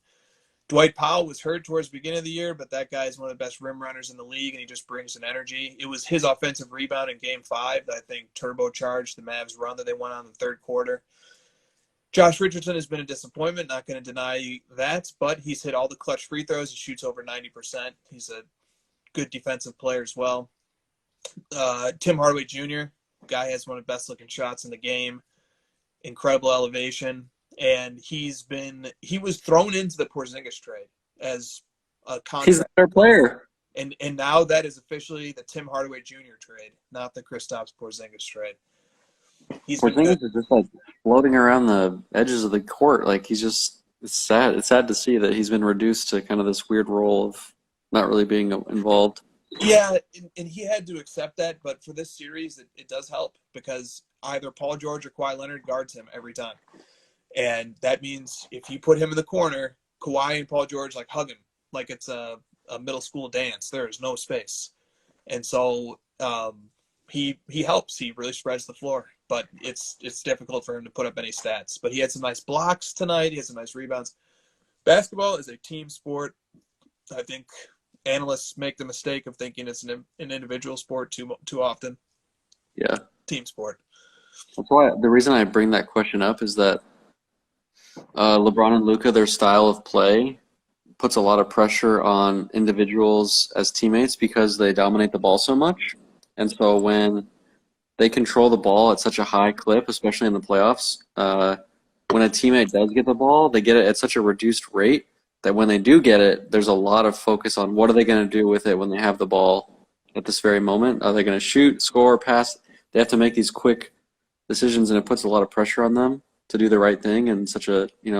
Dwight Powell was hurt towards the beginning of the year, but that guy is one of the best rim runners in the league, and he just brings an energy. It was his offensive rebound in Game 5 that I think turbocharged the Mavs' run that they went on in the third quarter. Josh Richardson has been a disappointment, not going to deny that, but he's hit all the clutch free throws. He shoots over 90%. He's a good defensive player as well. Tim Hardaway Jr., guy has one of the best-looking shots in the game. Incredible elevation. And he was thrown into the Porzingis trade as a contract. He's their player. And now that is officially the Tim Hardaway Jr. trade, not the Kristaps Porzingis trade. Porzingis is just like floating around the edges of the court. Like it's sad. It's sad to see that he's been reduced to kind of this weird role of not really being involved. Yeah, and he had to accept that. But for this series, it does help because either Paul George or Kawhi Leonard guards him every time. And that means if you put him in the corner, Kawhi and Paul George hug him like it's a middle school dance. There is no space. And so he helps. He really spreads the floor. But it's difficult for him to put up any stats. But he had some nice blocks tonight. He had some nice rebounds. Basketball is a team sport. I think analysts make the mistake of thinking it's an individual sport too often. Yeah. Team sport. That's why the reason I bring that question up is that LeBron and Luka, their style of play puts a lot of pressure on individuals as teammates because they dominate the ball so much. And so when they control the ball at such a high clip, especially in the playoffs, when a teammate does get the ball, they get it at such a reduced rate that when they do get it, there's a lot of focus on what are they going to do with it when they have the ball at this very moment. Are they going to shoot, score, pass? They have to make these quick decisions, and it puts a lot of pressure on them to do the right thing and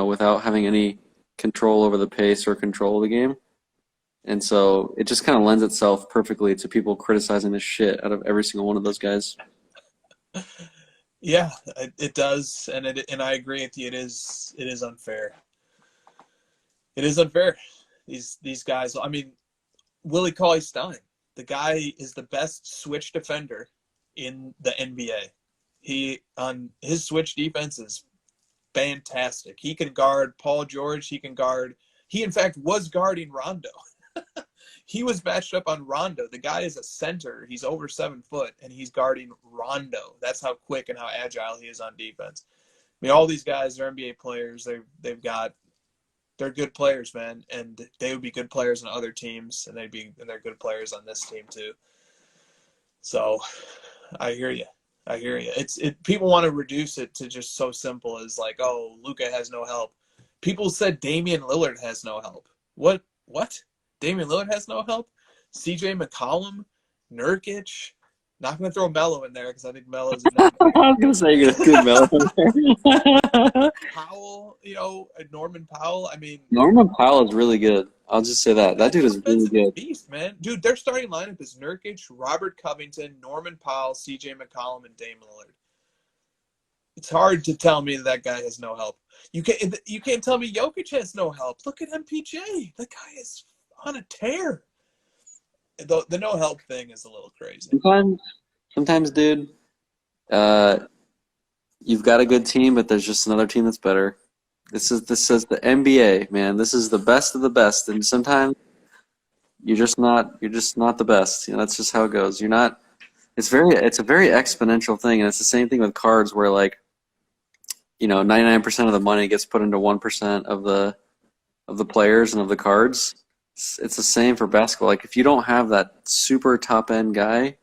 without having any control over the pace or control of the game. And so it just kind of lends itself perfectly to people criticizing the shit out of every single one of those guys. Yeah, it does, and I agree with you. It is unfair. It is unfair. These guys. I mean, Willie Cauley-Stein, the guy is the best switch defender in the NBA. He on his switch defense is fantastic. He can guard Paul George. He in fact was guarding Rondo. He was matched up on Rondo. The guy is a center. He's over 7 foot, and he's guarding Rondo. That's how quick and how agile he is on defense. I mean, all these guys are NBA players. They're good players, man, and they would be good players on other teams, and they're good players on this team too. So, I hear you. People want to reduce it to just so simple as like, oh, Luka has no help. People said Damian Lillard has no help. What? Damian Lillard has no help? CJ McCollum, Nurkic. Not going to throw Melo in there because I think Melo's a I was going to say you're going to Melo. Powell, Norman Powell. I mean, Norman Powell is really good. I'll just say that. That dude is really good. Beast, man. Dude, their starting lineup is Nurkic, Robert Covington, Norman Powell, CJ McCollum, and Dame Lillard. It's hard to tell me that guy has no help. You can't tell me Jokic has no help. Look at MPJ. That guy is on a tear. The no help thing is a little crazy. Sometimes, dude, you've got a good team, but there's just another team that's better. This is the NBA, man. This is the best of the best, and sometimes you're just not the best. That's just how it goes. You're not. It's a very exponential thing, and it's the same thing with cards, where 99% of the money gets put into 1% of the players and of the cards. It's the same for basketball. Like, if you don't have that super top end guy,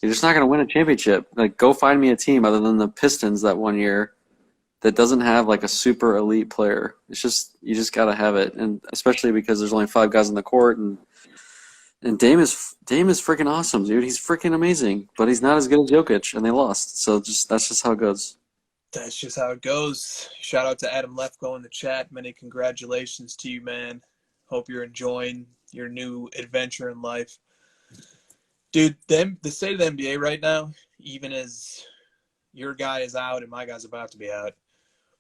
you're just not going to win a championship. Like, go find me a team other than the Pistons that one year that doesn't have like a super elite player. It's just, you just got to have it, and especially because there's only 5 guys on the court, and Dame is freaking awesome, dude. He's freaking amazing, but he's not as good as Jokic, and they lost. So that's just how it goes. That's just how it goes. Shout out to Adam Lefko in the chat. Many congratulations to you, man. Hope you're enjoying your new adventure in life. Dude, the state of the NBA right now, even as your guy is out and my guy's about to be out.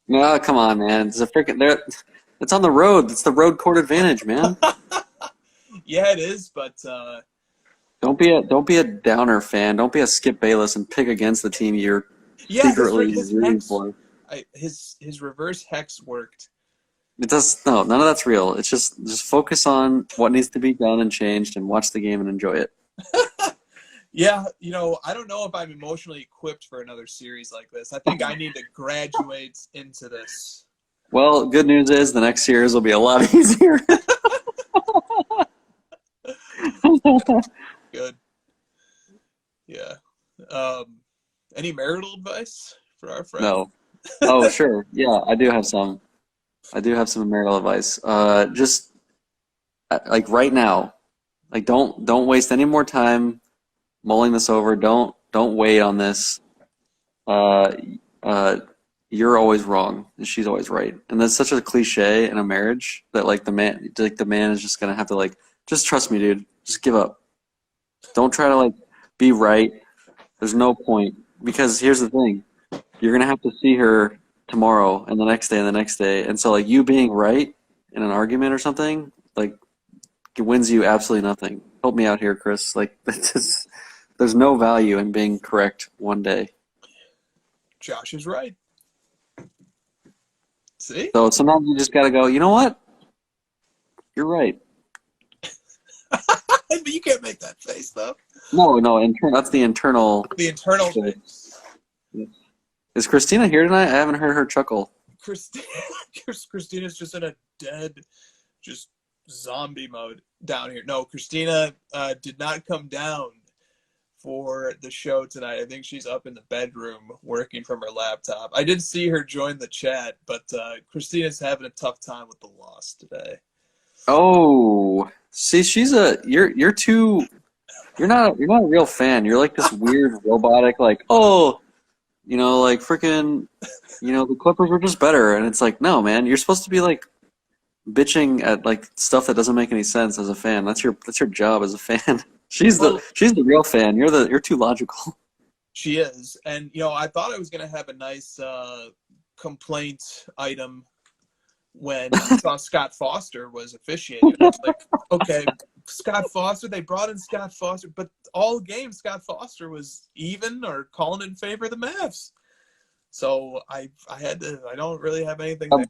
No, come on, man. It's on the road. It's the road court advantage, man. Yeah, it is, but don't be a downer fan. Don't be a Skip Bayless and pick against the team you're secretly rooting for. His reverse hex worked. It does. No, none of that's real. It's just focus on what needs to be done and changed, and watch the game and enjoy it. Yeah, I don't know if I'm emotionally equipped for another series like this. I think I need to graduate into this. Well, good news is the next series will be a lot easier. Good. Yeah. Any marital advice for our friend? No. Oh, sure. Yeah, I do have some. Marital advice. Just like right now, like don't waste any more time mulling this over. Don't wait on this. You're always wrong and she's always right. And that's such a cliche in a marriage that the man is just gonna have to just trust me, dude. Just give up. Don't try to be right. There's no point, because here's the thing. You're gonna have to see her tomorrow and the next day and the next day. And so you being right in an argument or something, it wins you absolutely nothing. Help me out here, Chris. There's no value in being correct one day. Josh is right. See? So sometimes you just gotta go, you know what? You're right. But you can't make that face though. No, that's the internal. The internal face. Is Christina here tonight? I haven't heard her chuckle. Christina's just in a dead, just zombie mode down here. No, Christina did not come down for the show tonight. I think she's up in the bedroom working from her laptop. I did see her join the chat, but Christina's having a tough time with the loss today. Oh, see, you're not a real fan. You're like this weird robotic, freaking, the Clippers were just better. And it's no, man, you're supposed to be bitching at stuff that doesn't make any sense as a fan. That's your job as a fan. She's the real fan. You're too logical. She is. And, I thought I was going to have a nice complaint item when I saw Scott Foster was officiating. I was like, okay, Scott Foster, they brought in Scott Foster, but all game Scott Foster was even or calling in favor of the Mavs. So I don't really have anything That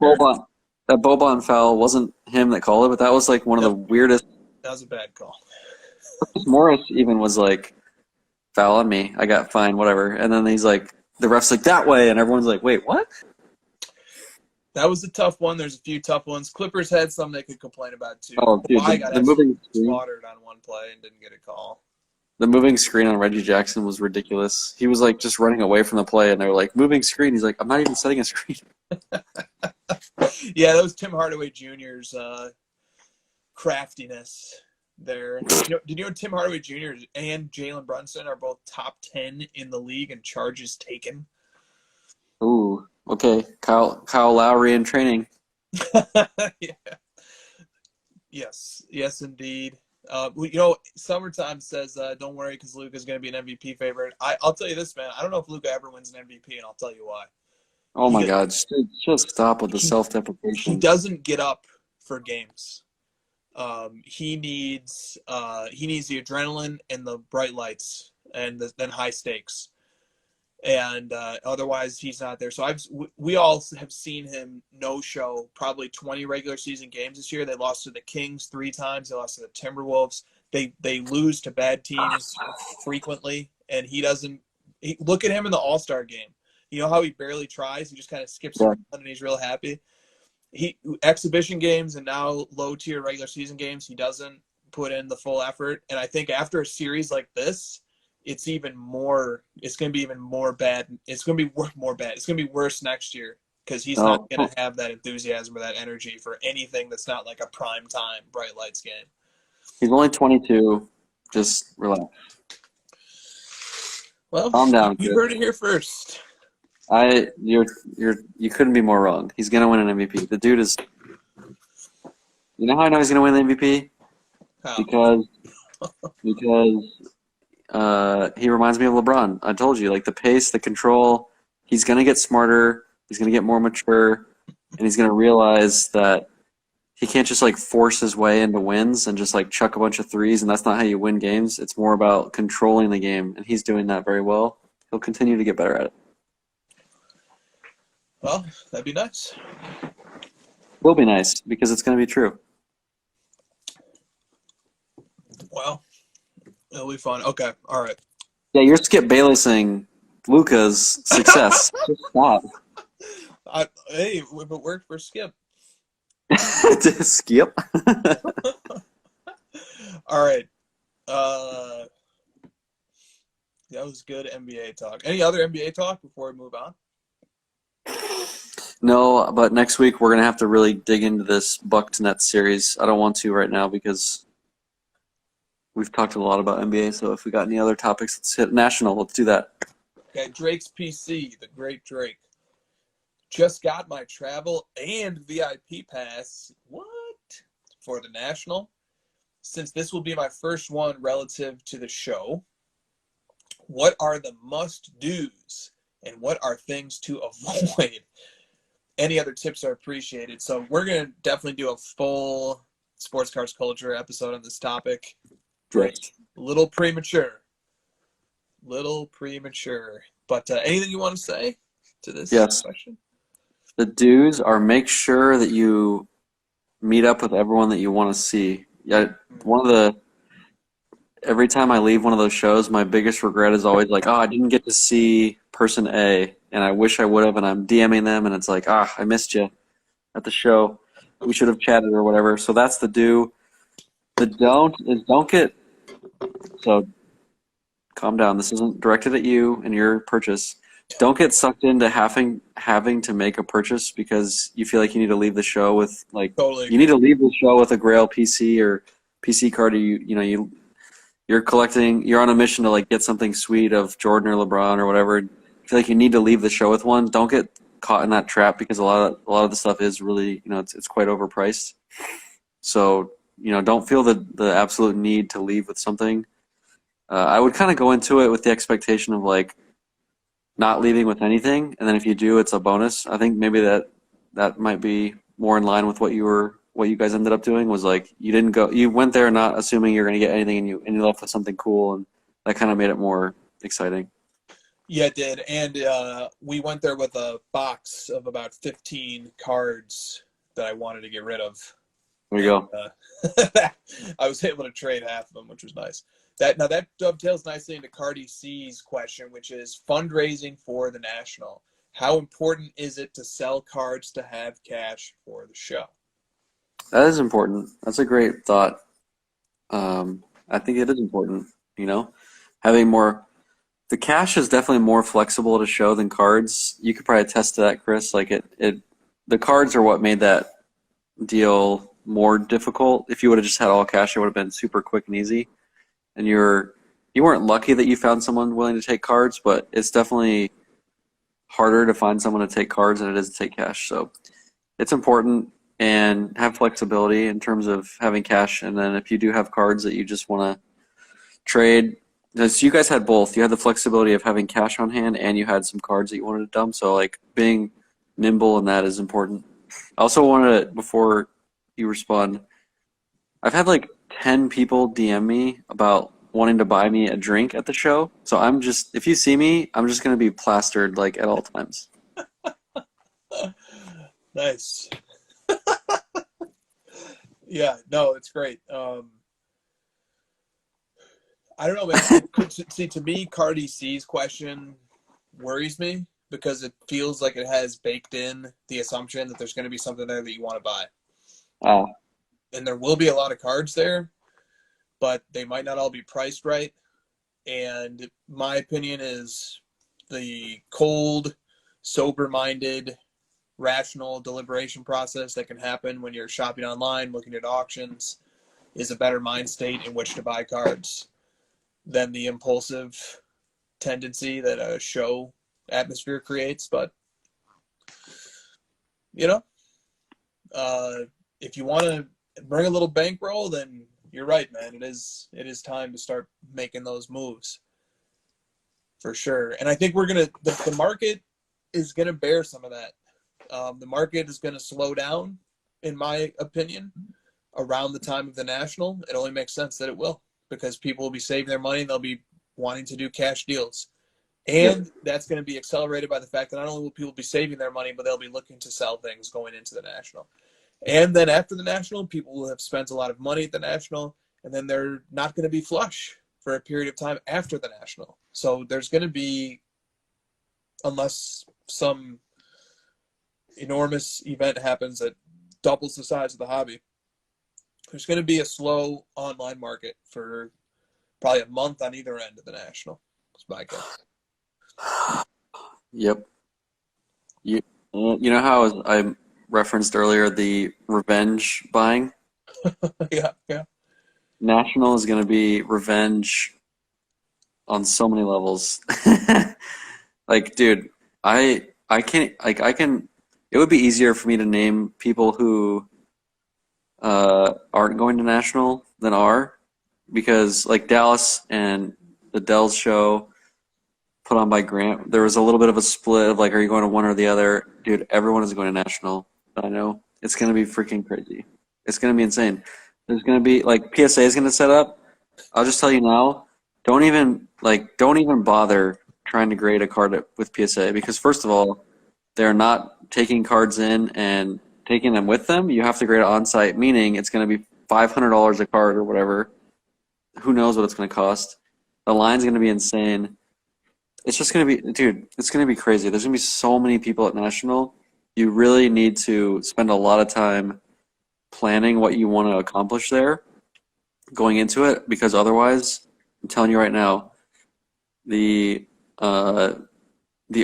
there. Boban foul wasn't him that called it, but that was like one of the weirdest. That was a bad call. Morris even was like, foul on me. I got fined, whatever. And then he's like, the ref's like, that way. And everyone's like, wait, what? That was a tough one. There's a few tough ones. Clippers had some they could complain about too. Oh, dude, Kawhi got the moving screen. slaughtered on one play and didn't get a call. The moving screen on Reggie Jackson was ridiculous. He was like just running away from the play, and they were like, moving screen. He's like, I'm not even setting a screen. Yeah, that was Tim Hardaway Jr.'s craftiness there. Did you know Tim Hardaway Jr. and Jalen Brunson are both top 10 in the league in charges taken? Ooh, okay. Kyle Lowry in training. Yeah. Yes, indeed. Summertime says, don't worry because Luka's going to be an MVP favorite. I'll tell you this, man. I don't know if Luka ever wins an MVP, and I'll tell you why. Oh, my God. Just stop with the He self-deprecation. doesn't get up for games. He needs the adrenaline and the bright lights and then high stakes. And otherwise, he's not there. So we all have seen him no-show probably 20 regular season games this year. They lost to the Kings 3 times. They lost to the Timberwolves. They lose to bad teams frequently, and he doesn't. Look at him in the All-Star game. You know how he barely tries? He just kind of skips around, and he's real happy. Exhibition games and now low-tier regular season games, he doesn't put in the full effort. And I think after a series like this, it's going to be even more bad. It's going to be more bad. It's going to be worse next year because he's not going to have that enthusiasm or that energy for anything that's not like a prime time bright lights game. He's only 22. Just relax. Well, calm down. You heard it here first. You couldn't be more wrong. He's going to win an MVP. The dude is. You know how I know he's going to win the MVP? How? Because he reminds me of LeBron. I told you, like the pace, the control. He's going to get smarter. He's going to get more mature, and he's going to realize that he can't just like force his way into wins and just like chuck a bunch of threes, and that's not how you win games. It's more about controlling the game, and he's doing that very well. He'll continue to get better at it. Well, that'd be nice. Will be nice because it's going to be true. Well, it'll be fun. Okay, all right. Yeah, you're Skip Baylessing Luka's success. Just stop. Hey, if it worked for Skip. Skip. All right. That was good NBA talk. Any other NBA talk before we move on? No, but next week we're going to have to really dig into this Bucks Nets series. I don't want to right now because we've talked a lot about NBA, so if we got any other topics, let's hit national. Let's do that. Okay, Drake's PC, the great Drake. Just got my travel and VIP pass. What? For the national. Since this will be my first one relative to the show, what are the must-dos and what are things to avoid? Any other tips are appreciated. So we're going to definitely do a full sports cars culture episode on this topic. Great. Little premature. But anything you want to say to this question? The dues are make sure that you meet up with everyone that you want to see. Yeah, every time I leave one of those shows, my biggest regret is always like, oh, I didn't get to see person A, and I wish I would have, and I'm DMing them, and it's like, I missed you at the show. We should have chatted or whatever. So that's the do. The don't is don't get – so calm down. This isn't directed at you and your purchase. Don't get sucked into having to make a purchase because you feel like you need to leave the show with like totally. You need to leave the show with a Grail PC or PC card. You're collecting. You're on a mission to like get something sweet of Jordan or LeBron or whatever. You feel like you need to leave the show with one. Don't get caught in that trap because a lot of the stuff is really it's quite overpriced. So don't feel the absolute need to leave with something. I would kind of go into it with the expectation of like not leaving with anything, and then if you do, it's a bonus. I think maybe that might be more in line with what you guys ended up doing. Was like you went there not assuming you're going to get anything, and you left with something cool, and that kind of made it more exciting. Yeah, it did. And we went there with a box of about 15 cards that I wanted to get rid of. There you go. I was able to trade half of them, which was nice. That dovetails nicely into Cardi C's question, which is fundraising for the National. How important is it to sell cards to have cash for the show? That is important. That's a great thought. I think it is important, having more. The cash is definitely more flexible to show than cards. You could probably attest to that, Chris. Like the cards are what made that deal more difficult. If you would have just had all cash, it would have been super quick and easy. And you weren't lucky that you found someone willing to take cards, but it's definitely harder to find someone to take cards than it is to take cash. So it's important and have flexibility in terms of having cash. And then if you do have cards that you just want to trade, because you guys had both. You had the flexibility of having cash on hand and you had some cards that you wanted to dump. So like being nimble in that is important. I also wanted to, before you respond, I've had like 10 people DM me about wanting to buy me a drink at the show. So if you see me, I'm just going to be plastered like at all times. Nice. Yeah, no, it's great. I don't know, man. See, to me, Cardi C's question worries me because it feels like it has baked in the assumption that there's going to be something there that you want to buy. And there will be a lot of cards there, but they might not all be priced right. And my opinion is the cold, sober-minded, rational deliberation process that can happen when you're shopping online, looking at auctions, is a better mind state in which to buy cards than the impulsive tendency that a show atmosphere creates. But, if you want to bring a little bankroll, then you're right, man. It is time to start making those moves for sure. And I think the market is going to bear some of that. The market is going to slow down, in my opinion, around the time of the National. It only makes sense that it will, because people will be saving their money and they'll be wanting to do cash deals. And that's going to be accelerated by the fact that not only will people be saving their money, but they'll be looking to sell things going into the National. And then after the National, people will have spent a lot of money at the National, and then they're not going to be flush for a period of time after the National. So there's going to be, unless some enormous event happens that doubles the size of the hobby, there's going to be a slow online market for probably a month on either end of the National. That's my guess. Yep. You know how I referenced earlier the revenge buying? Yeah. National is going to be revenge on so many levels. Like, dude, I can't, like, it would be easier for me to name people who aren't going to National than are, because like Dallas and the Dells show put on by Grant, there was a little bit of a split of like, are you going to one or the other? Dude, everyone is going to National. I know it's going to be freaking crazy. It's going to be insane. There's going to be like PSA is going to set up. I'll just tell you now, don't even bother trying to grade a card with PSA, because first of all, they're not taking cards in and taking them with them. You have to grade it on site, meaning it's going to be $500 a card or whatever. Who knows what it's going to cost? The line's going to be insane. It's just going to be, dude, it's going to be crazy. There's going to be so many people at National. You really need to spend a lot of time planning what you want to accomplish there going into it, because otherwise, I'm telling you right now, the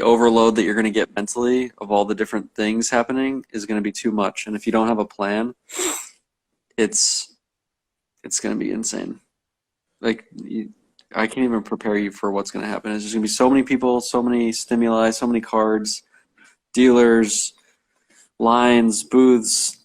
overload that you're going to get mentally of all the different things happening is going to be too much. And if you don't have a plan, it's going to be insane. Like, I can't even prepare you for what's going to happen. It's just going to be so many people, so many stimuli, so many cards, dealers, lines, booths.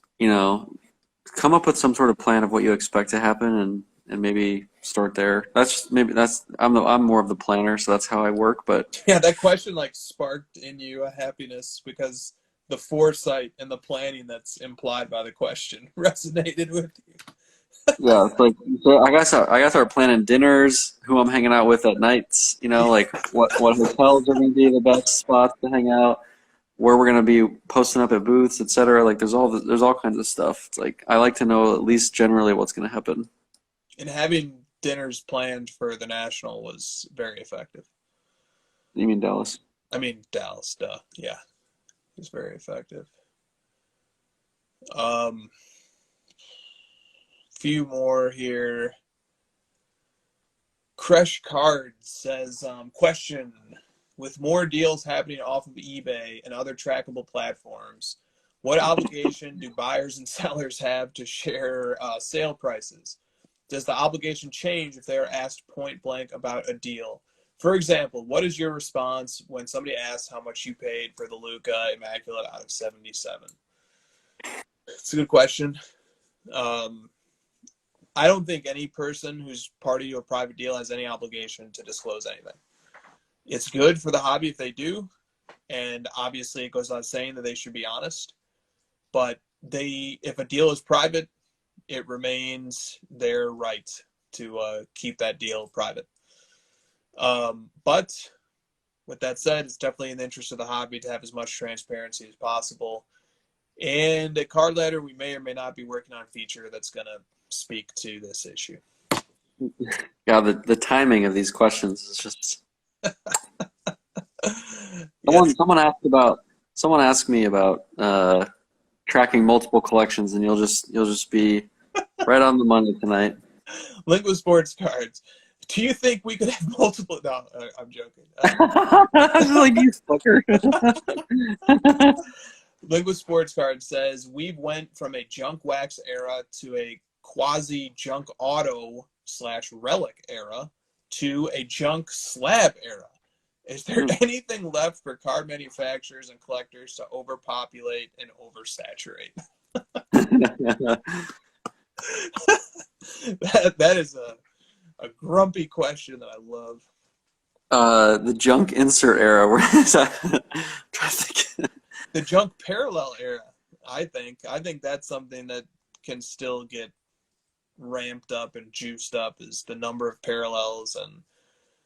Come up with some sort of plan of what you expect to happen, and maybe start there. I'm more of the planner, so that's how I work. But yeah, that question like sparked in you a happiness because the foresight and the planning that's implied by the question resonated with you. Yeah, it's like so I gotta start planning dinners, who I'm hanging out with at nights, like what hotels are gonna be the best spots to hang out, where we're gonna be posting up at booths, etc. Like there's all kinds of stuff. It's like I like to know at least generally what's gonna happen. And having dinners planned for the National was very effective. You mean Dallas? I mean, Dallas, duh. Yeah, it was very effective. Um, few more here. Crush Card says, question, with more deals happening off of eBay and other trackable platforms, what obligation do buyers and sellers have to share sale prices? Does the obligation change if they are asked point blank about a deal? For example, what is your response when somebody asks how much you paid for the Luca Immaculate out of 77? It's a good question. I don't think any person who's party to a private deal has any obligation to disclose anything. It's good for the hobby if they do, and obviously it goes without saying that they should be honest. But if a deal is private, it remains their right to keep that deal private. But with that said, it's definitely in the interest of the hobby to have as much transparency as possible. And at Card Ladder, we may or may not be working on a feature that's going to speak to this issue. Yeah, the timing of these questions is just Yeah. someone asked me about tracking multiple collections, and you'll just be right on the money tonight. Lingua Sports Cards. Do you think we could have multiple? No, I'm joking. I'm like, you fucker. Lingua Sports Card says we've went from a junk wax era to a quasi junk auto / relic era to a junk slab era. Is there anything left for card manufacturers and collectors to overpopulate and oversaturate? that is a grumpy question that I love. The junk insert era. Where is that? Trying to think. The junk parallel era, I think that's something that can still get ramped up and juiced up, is the number of parallels. And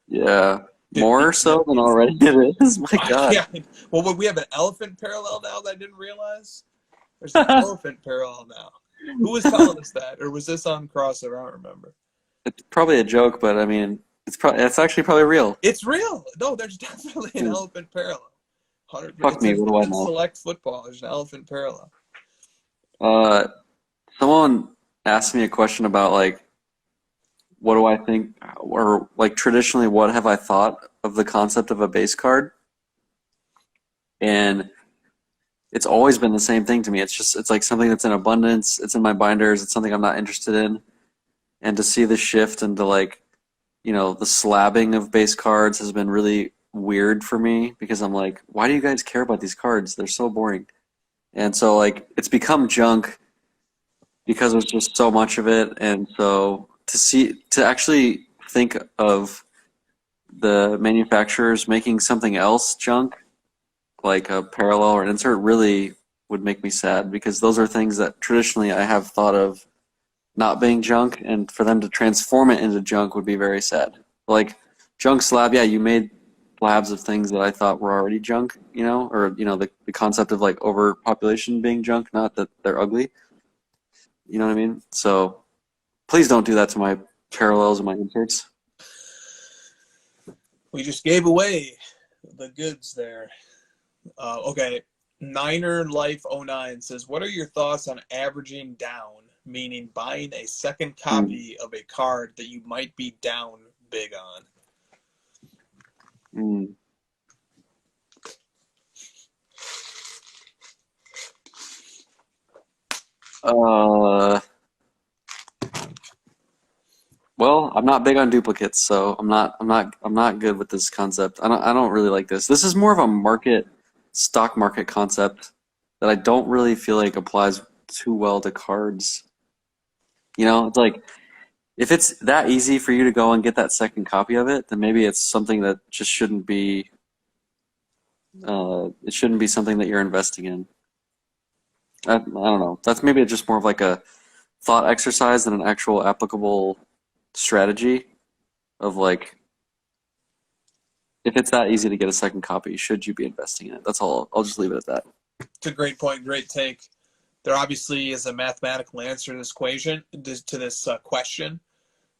Yeah, more so than already it is. My God. Yeah. Well, we have an elephant parallel now that I didn't realize. There's an elephant parallel now. Who was telling us that, or was this on crossover? I don't remember. It's probably a joke, but I mean, it's actually probably real. It's real. No, there's definitely an elephant parallel. 100%. Fuck me, what do I know? Select football. There's an elephant parallel. Someone asked me a question about like, what do I think, or like traditionally, what have I thought of the concept of a base card? And it's always been the same thing to me. It's like something that's in abundance. It's in my binders. It's something I'm not interested in. And to see the shift into like, the slabbing of base cards has been really weird for me, because I'm like, why do you guys care about these cards? They're so boring. And so like it's become junk because there's just so much of it. And so to actually think of the manufacturers making something else junk, like a parallel or an insert, really would make me sad, because those are things that traditionally I have thought of not being junk, and for them to transform it into junk would be very sad. Like junk slab, yeah, you made slabs of things that I thought were already junk, or the concept of like overpopulation being junk, not that they're ugly. You know what I mean? So please don't do that to my parallels and my inserts. We just gave away the goods there. Okay, Niner Life 09 says, what are your thoughts on averaging down, meaning buying a second copy of a card that you might be down big on? Well, I'm not big on duplicates, so I'm not good with this concept. I don't really like this. This is more of a stock market concept that I don't really feel like applies too well to cards. It's like, if it's that easy for you to go and get that second copy of it, then maybe it's something that just shouldn't be. It shouldn't be something that you're investing in. I don't know. That's maybe just more of like a thought exercise and an actual applicable strategy of like, if it's that easy to get a second copy, should you be investing in it? That's all. I'll just leave it at that. It's a great point, great take. There obviously is a mathematical answer to this question.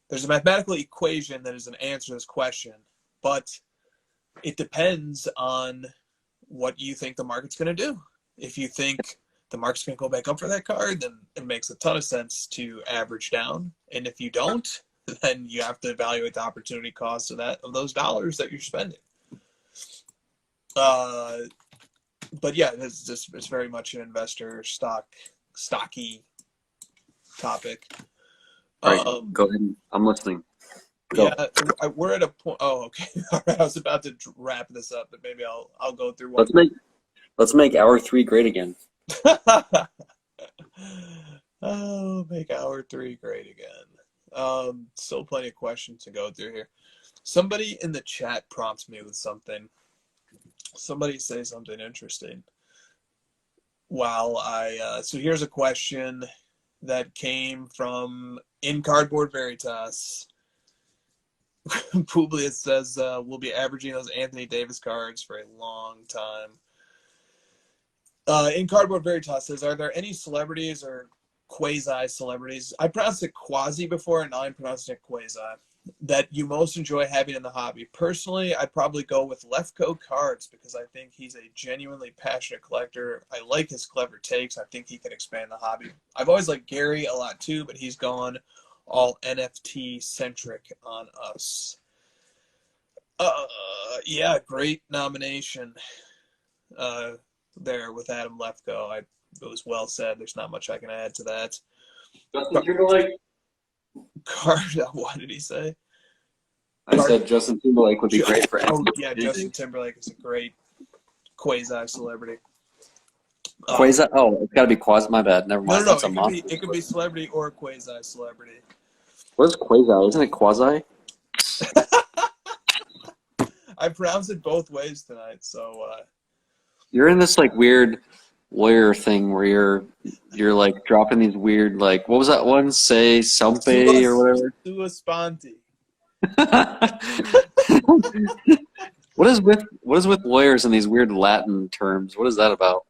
There's a mathematical equation that is an answer to this question, but it depends on what you think the market's going to do. If you think the market's going to go back up for that card, then it makes a ton of sense to average down. And if you don't, then you have to evaluate the opportunity cost of those dollars that you're spending. But yeah, it's very much an investor stocky topic. All right, go ahead. I'm listening. Go. Yeah, we're at a point. Oh, okay. All right, I was about to wrap this up, but maybe I'll go through one. Let's make hour 3 great again. Oh, make hour 3 great again. Still plenty of questions to go through here. Somebody in the chat prompts me with something. Somebody say something interesting. So here's a question that came from In Cardboard Veritas. Publius says, we'll be averaging those Anthony Davis cards for a long time. In Cardboard Veritas says, are there any celebrities or quasi-celebrities, I pronounced it quasi before, and now I'm pronouncing it quasi, that you most enjoy having in the hobby? Personally, I'd probably go with Lefko Cards because I think he's a genuinely passionate collector. I like his clever takes. I think he can expand the hobby. I've always liked Gary a lot too, but he's gone all NFT-centric on us. Yeah, great nomination there with Adam Lefko. It was well said. There's not much I can add to that. Justin Timberlake? What did he say? I said Justin Timberlake would be great for anything. Oh, yeah, Justin Timberlake is a great quasi-celebrity. Quasi? Oh, it's got to be quasi. My bad. Never mind. No. It could be celebrity or quasi-celebrity. What is quasi? Isn't it quasi? I pronounced it both ways tonight, so... You're in this like weird lawyer thing where you're like dropping these weird like, what was that one? Say Sampe or whatever. Sua sponte. What is with lawyers and these weird Latin terms? What is that about?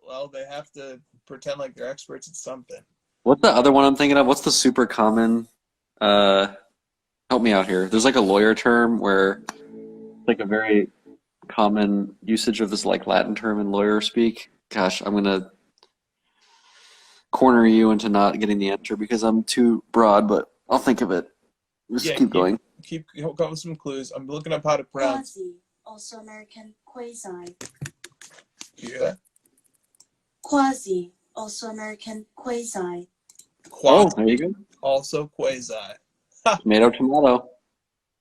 Well, they have to pretend like they're experts at something. What's the other one I'm thinking of? What's the super common? Help me out here. There's like a lawyer term where it's like a very common usage of this like Latin term in lawyer speak. Gosh, I'm gonna corner you into not getting the answer because I'm too broad, but I'll think of it. Just keep going. Keep going with some clues. I'm looking up how to pronounce. Quasi, also American quasi. You hear that? Quasi, also American quasi. Oh, there you go. Also quasi. Tomato.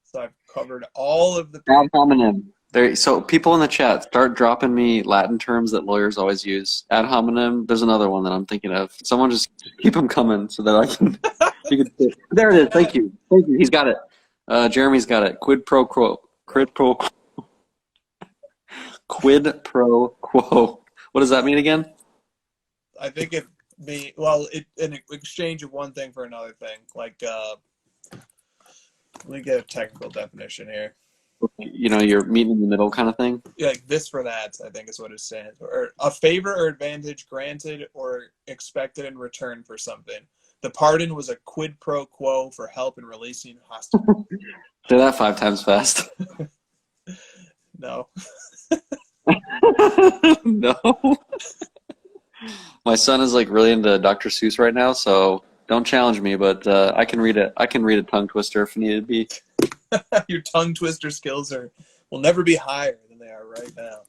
So I've covered all of the... Ad hominem. So people in the chat, start dropping me Latin terms that lawyers always use. Ad hominem. There's another one that I'm thinking of. Someone just keep them coming so that I can... There it is. Thank you. He's got it. Jeremy's got it. Quid pro quo. Quid pro quo. What does that mean again? I think an exchange of one thing for another thing. Like, let me get a technical definition here. You're meeting in the middle kind of thing? Yeah, like this for that, I think is what it stands for. Or a favor or advantage granted or expected in return for something. The pardon was a quid pro quo for help in releasing hostages. Say that 5 times fast. No. No. My son is like really into Dr. Seuss right now, so don't challenge me, but I can read it. I can read a tongue twister if needed be. Your tongue twister skills will never be higher than they are right now.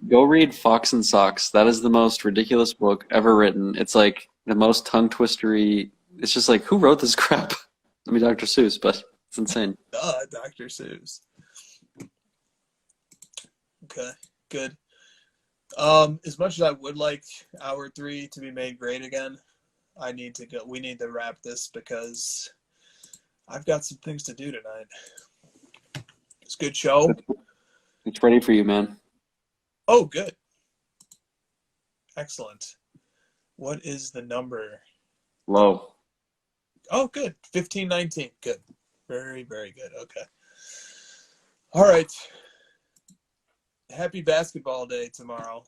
Go read Fox and Socks. That is the most ridiculous book ever written. It's like the most tongue twistery. It's just like, who wrote this crap? I mean, Dr. Seuss, but it's insane. Dr. Seuss. Okay, good. As much as I would like hour 3 to be made great again, I need to go. We need to wrap this because I've got some things to do tonight. It's a good show. It's ready for you, man. Oh, good. Excellent. What is the number Low. Oh, good. 15-19. Good. Very, very good. Okay. All right. Happy basketball day tomorrow,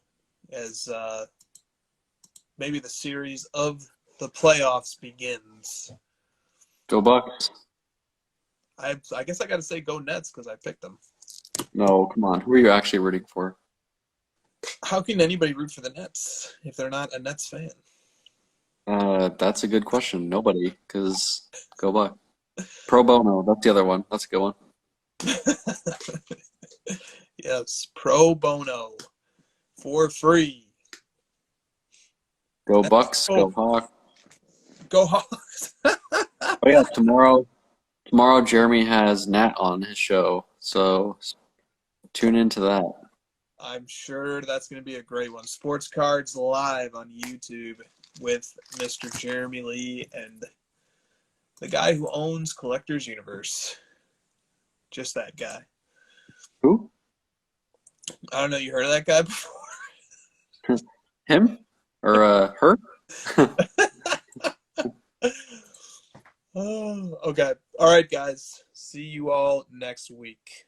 as maybe the series of the playoffs begins. Go Bucks. I guess I got to say go Nets because I picked them. No, come on. Who are you actually rooting for? How can anybody root for the Nets if they're not a Nets fan? That's a good question. Nobody, because go Bucks. Pro bono. That's the other one. That's a good one. Yes, pro bono for free. Go Bucks. Go Hawks. Go Hawks. Oh yeah, tomorrow Jeremy has Nat on his show, so tune into that. I'm sure that's going to be a great one. Sports Cards Live on YouTube with Mr. Jeremy Lee and the guy who owns Collectors Universe. Just that guy. Who? I don't know. You heard of that guy before? Him? Or her? Oh, okay. All right, guys. See you all next week.